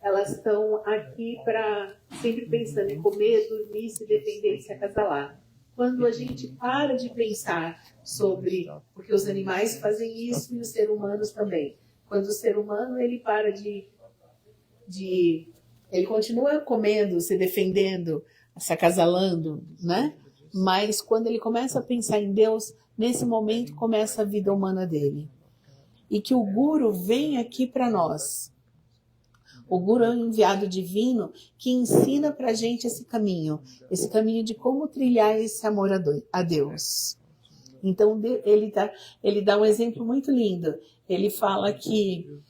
elas estão aqui para sempre pensando em comer, dormir, se defender e se acasalar. Quando a gente para de pensar sobre, porque os animais fazem isso e os seres humanos também. Quando o ser humano ele para ele continua comendo, se defendendo, se acasalando, né? Mas quando ele começa a pensar em Deus, nesse momento começa a vida humana dele. E que o Guru vem aqui para nós. O Guru é um enviado divino que ensina para a gente esse caminho de como trilhar esse amor a Deus. Então ele dá um exemplo muito lindo. Ele fala que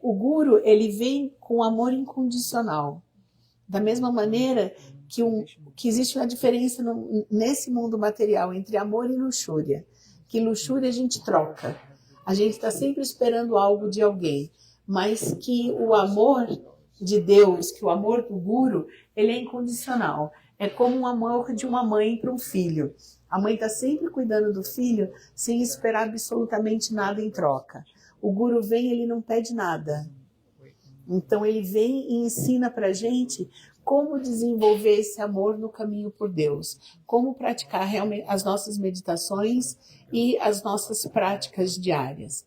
o Guru ele vem com amor incondicional. Da mesma maneira que existe uma diferença nesse mundo material entre amor e luxúria. Que luxúria a gente troca. A gente está sempre esperando algo de alguém. Mas que o amor de Deus, que o amor do Guru, ele é incondicional. É como um amor de uma mãe para um filho. A mãe está sempre cuidando do filho sem esperar absolutamente nada em troca. O Guru vem, ele não pede nada. Então ele vem e ensina para a gente como desenvolver esse amor no caminho por Deus. Como praticar realmente as nossas meditações e as nossas práticas diárias.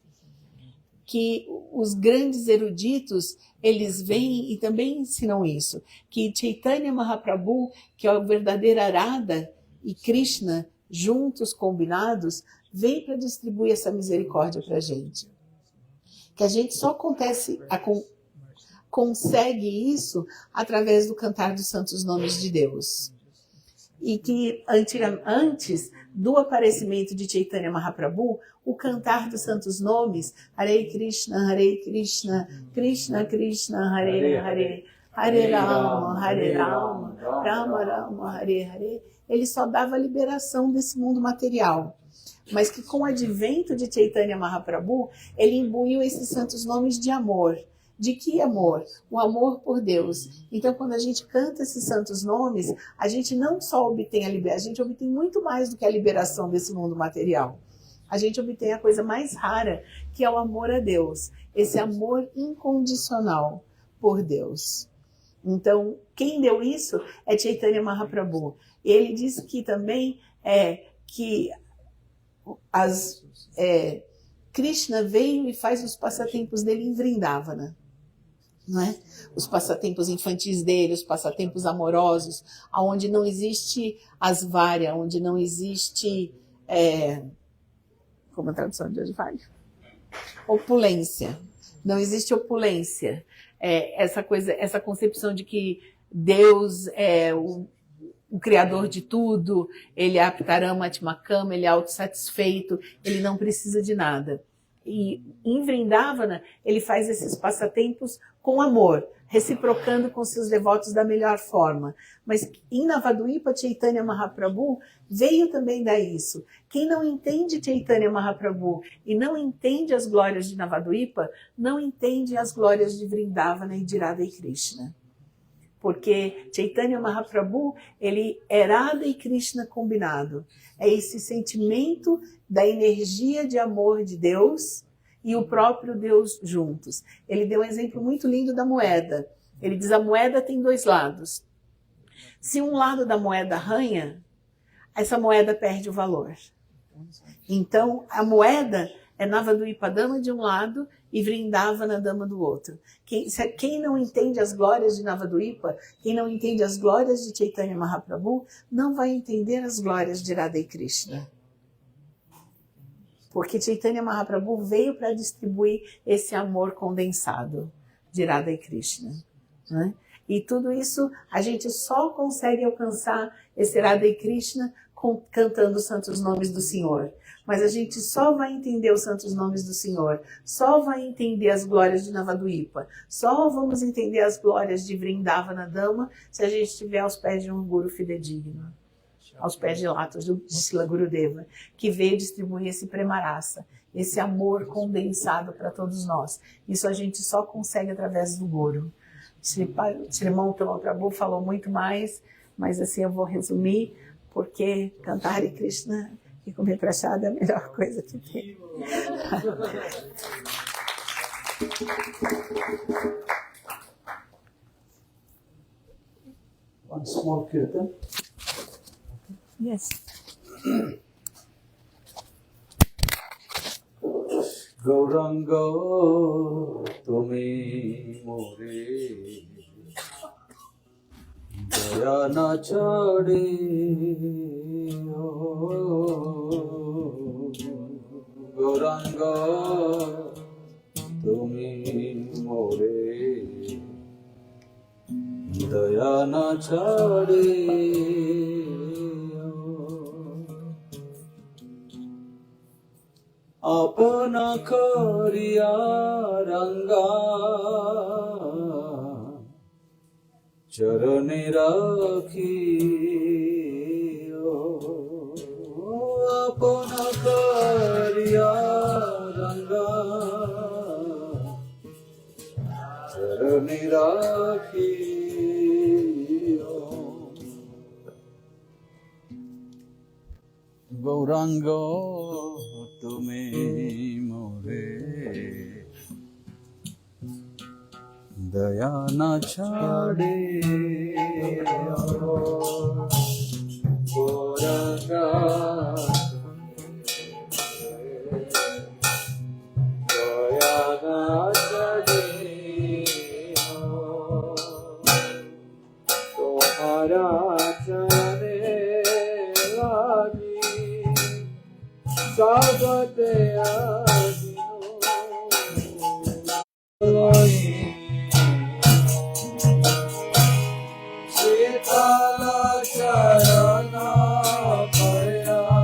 Que os grandes eruditos, eles vêm e também ensinam isso, que Chaitanya Mahaprabhu, que é o verdadeiro Arada, e Krishna, juntos, combinados, vem para distribuir essa misericórdia para a gente. Que a gente só consegue isso através do cantar dos santos nomes de Deus. E que antes do aparecimento de Chaitanya Mahaprabhu, o cantar dos santos nomes, Hare Krishna, Krishna Krishna, Hare Hare, Hare Rama, Rama Rama, Hare Hare, ele só dava a liberação desse mundo material. Mas que com o advento de Chaitanya Mahaprabhu, ele imbuiu esses santos nomes de amor. De que amor? O amor por Deus. Então, quando a gente canta esses santos nomes, a gente não só obtém a liberação, a gente obtém muito mais do que a liberação desse mundo material. A gente obtém a coisa mais rara, que é o amor a Deus. Esse amor incondicional por Deus. Então, quem deu isso é Chaitanya Mahaprabhu. Ele diz que também que Krishna veio e faz os passatempos dele em Vrindavana. Não é? Os passatempos infantis dele, os passatempos amorosos, onde não existe asvarya, onde não existe, como a tradução de hoje vale? Opulência. Não existe opulência. Essa concepção de que Deus é o Criador de tudo, ele é Aptaram Atmakam, ele é autossatisfeito, ele não precisa de nada. E em Vrindavana, ele faz esses passatempos com amor, reciprocando com seus devotos da melhor forma. Mas em Navadvipa, Chaitanya Mahaprabhu veio também dar isso. Quem não entende Chaitanya Mahaprabhu e não entende as glórias de Navadvipa, não entende as glórias de Vrindavana e de Radha e Krishna. Porque Chaitanya Mahaprabhu, ele é Radha e Krishna combinado. É esse sentimento da energia de amor de Deus e o próprio Deus juntos. Ele deu um exemplo muito lindo da moeda. Ele diz, a moeda tem dois lados. Se um lado da moeda arranha, essa moeda perde o valor. Então, a moeda é Navadvipa Dama de um lado e Vrindavana Dama do outro. Quem não entende as glórias de Navadvipa, quem não entende as glórias de Chaitanya Mahaprabhu, não vai entender as glórias de Radha e Krishna. Porque Chaitanya Mahaprabhu veio para distribuir esse amor condensado de Radha e Krishna. Né? E tudo isso a gente só consegue alcançar esse Radha e Krishna cantando os santos nomes do Senhor. Mas a gente só vai entender os santos nomes do Senhor, só vai entender as glórias de Navadvipa, só vamos entender as glórias de Vrindavana Dama se a gente estiver aos pés de um guru fidedigno, aos pés de Latos de Srila Gurudeva, que veio distribuir esse premarasa, esse amor condensado para todos nós. Isso a gente só consegue através do Guru. Srimão Prabhu falou muito mais, mas assim eu vou resumir, porque cantar Hare Krishna e comer prachada é a melhor coisa que tem. One small kirtan. Yes. Gauranga tumi more দয়া না ছাড়ে গৌরাঙ্গ তুমি মোরে দয়া না ছাড়ে আপনা করিয়া রঙ্গা চরণে রাখি আপনা করিয়া রঙ্গা চরণে রাখি গৌরাঙ্গ তুমি মোরে দয়া না ছাড়ে গৌরাঙ্গ দয়া না ছাড়ে তোমারা চরণে লাগি সাগতে শীতল শরণ পয়া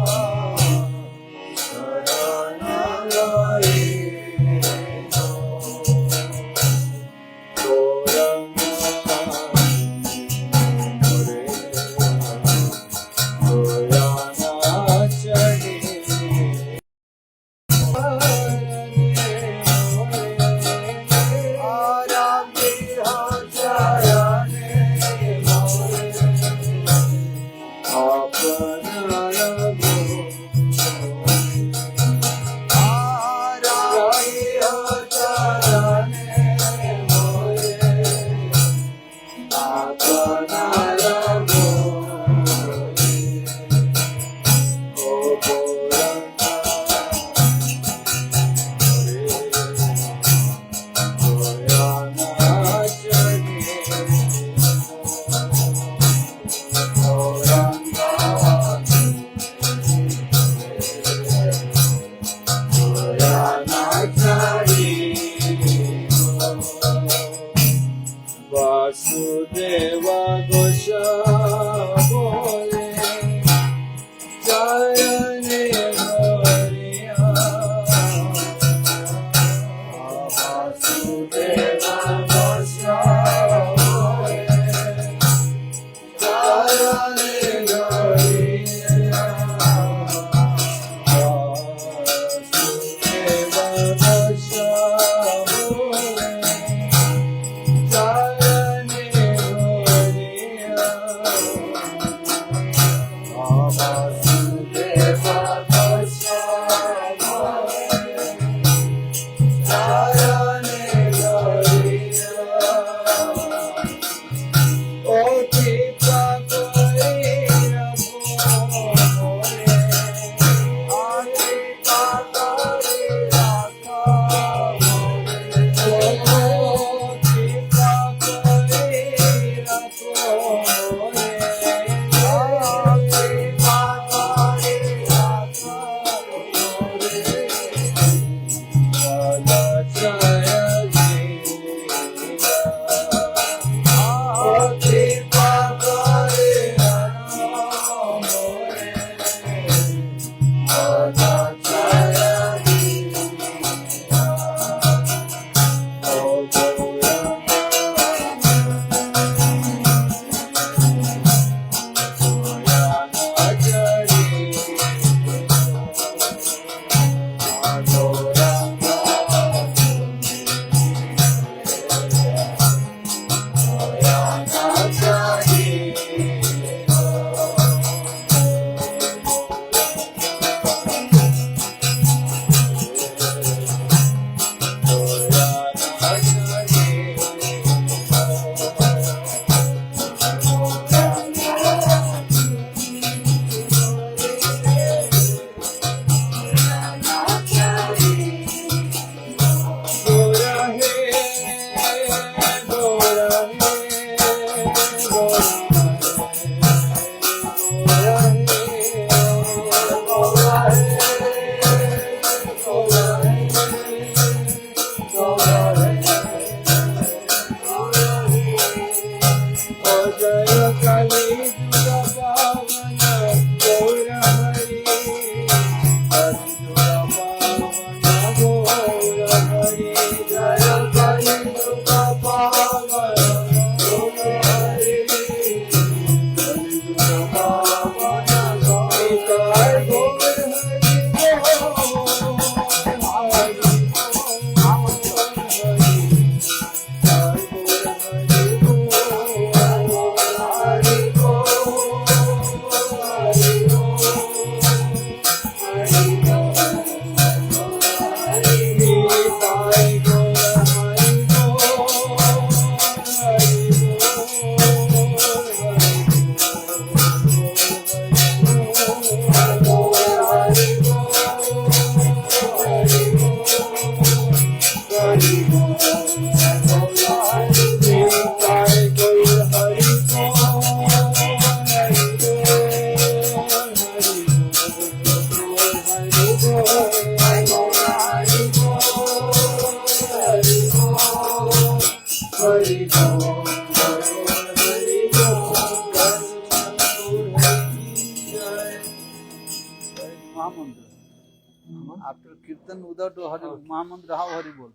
After Kirtan, without Hari, Mahamantra, how Hari Bol?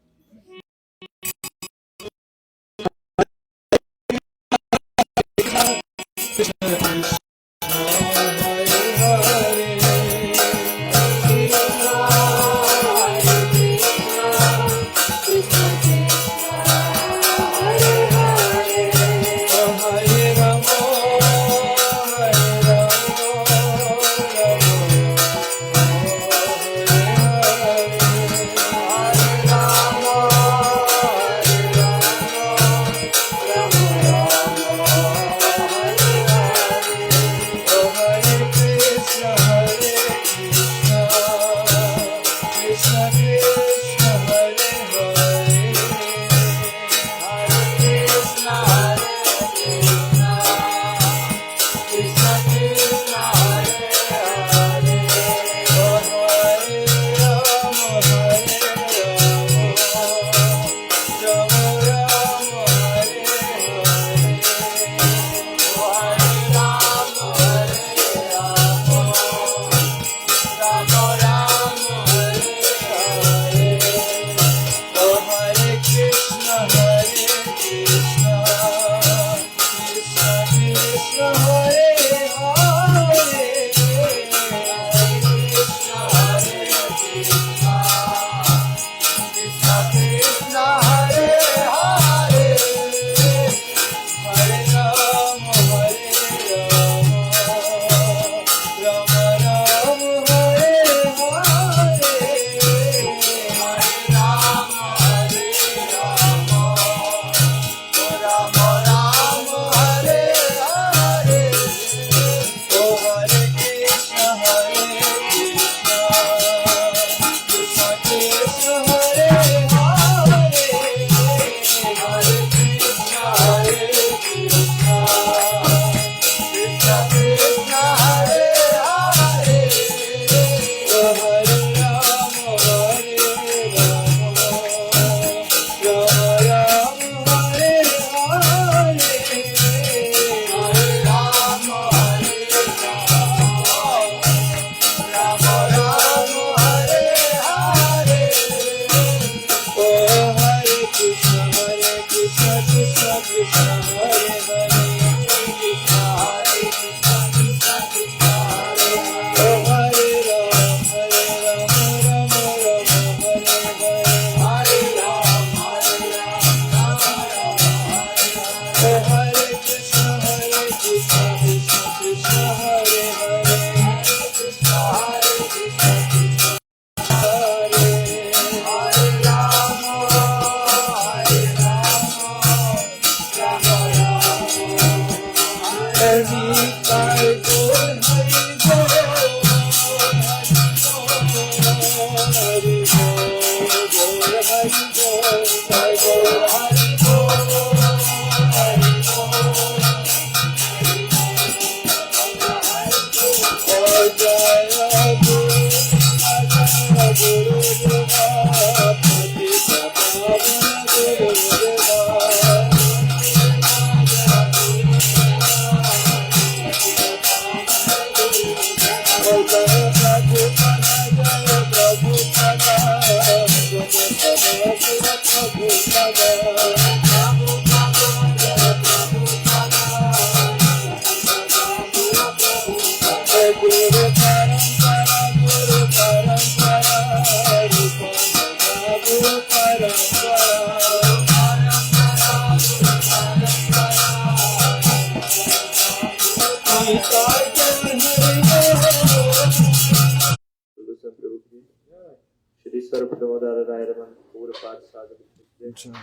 Shri सर्वप्रमोदा राय रमन पूर्व पाठ साधक कृष्ण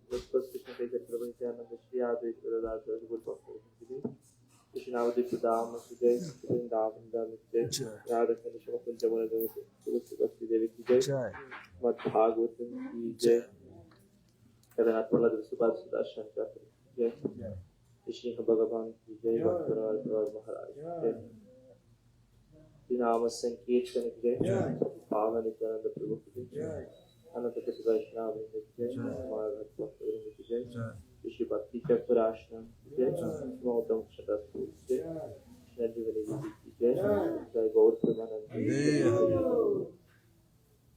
के प्रभु नित्यानंद श्री आदित्य दास गुरु कृष्णावधि प्रदाम सुजय वृंदावन जय राधा कृष्ण कुंज जमुना तुलसी देवी की जय मद भागवत की जय जगन्नाथ बलदेव सुभाष सुदर्शन चक्र जय श्री भगवान की जय भक्तराज महाराज जय नाम संकीर्तन की जय पावन नित्यानंद प्रभु की जय अनंत कृष्ण वैष्णव की जय महाराज भक्त की जय ऋषि भक्ति चक्र आश्रम की जय गौतम शतस्तु जय कृष्ण जी की जय जय गौर प्रेमानंद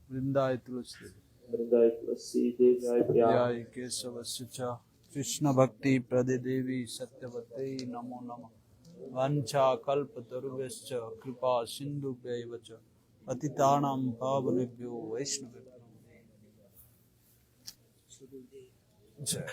वृंदाय तुलसी वृंदाय तुलसी देव जय जय केशवस्य च कृष्ण भक्ति प्रदे देवी सत्यवते नमो नमः वाञ्छा कल्पतरुभ्यश्च कृपा सिन्धुभ्यैव च पतितानां पावनेभ्यो वैष्णवेभ्यो जय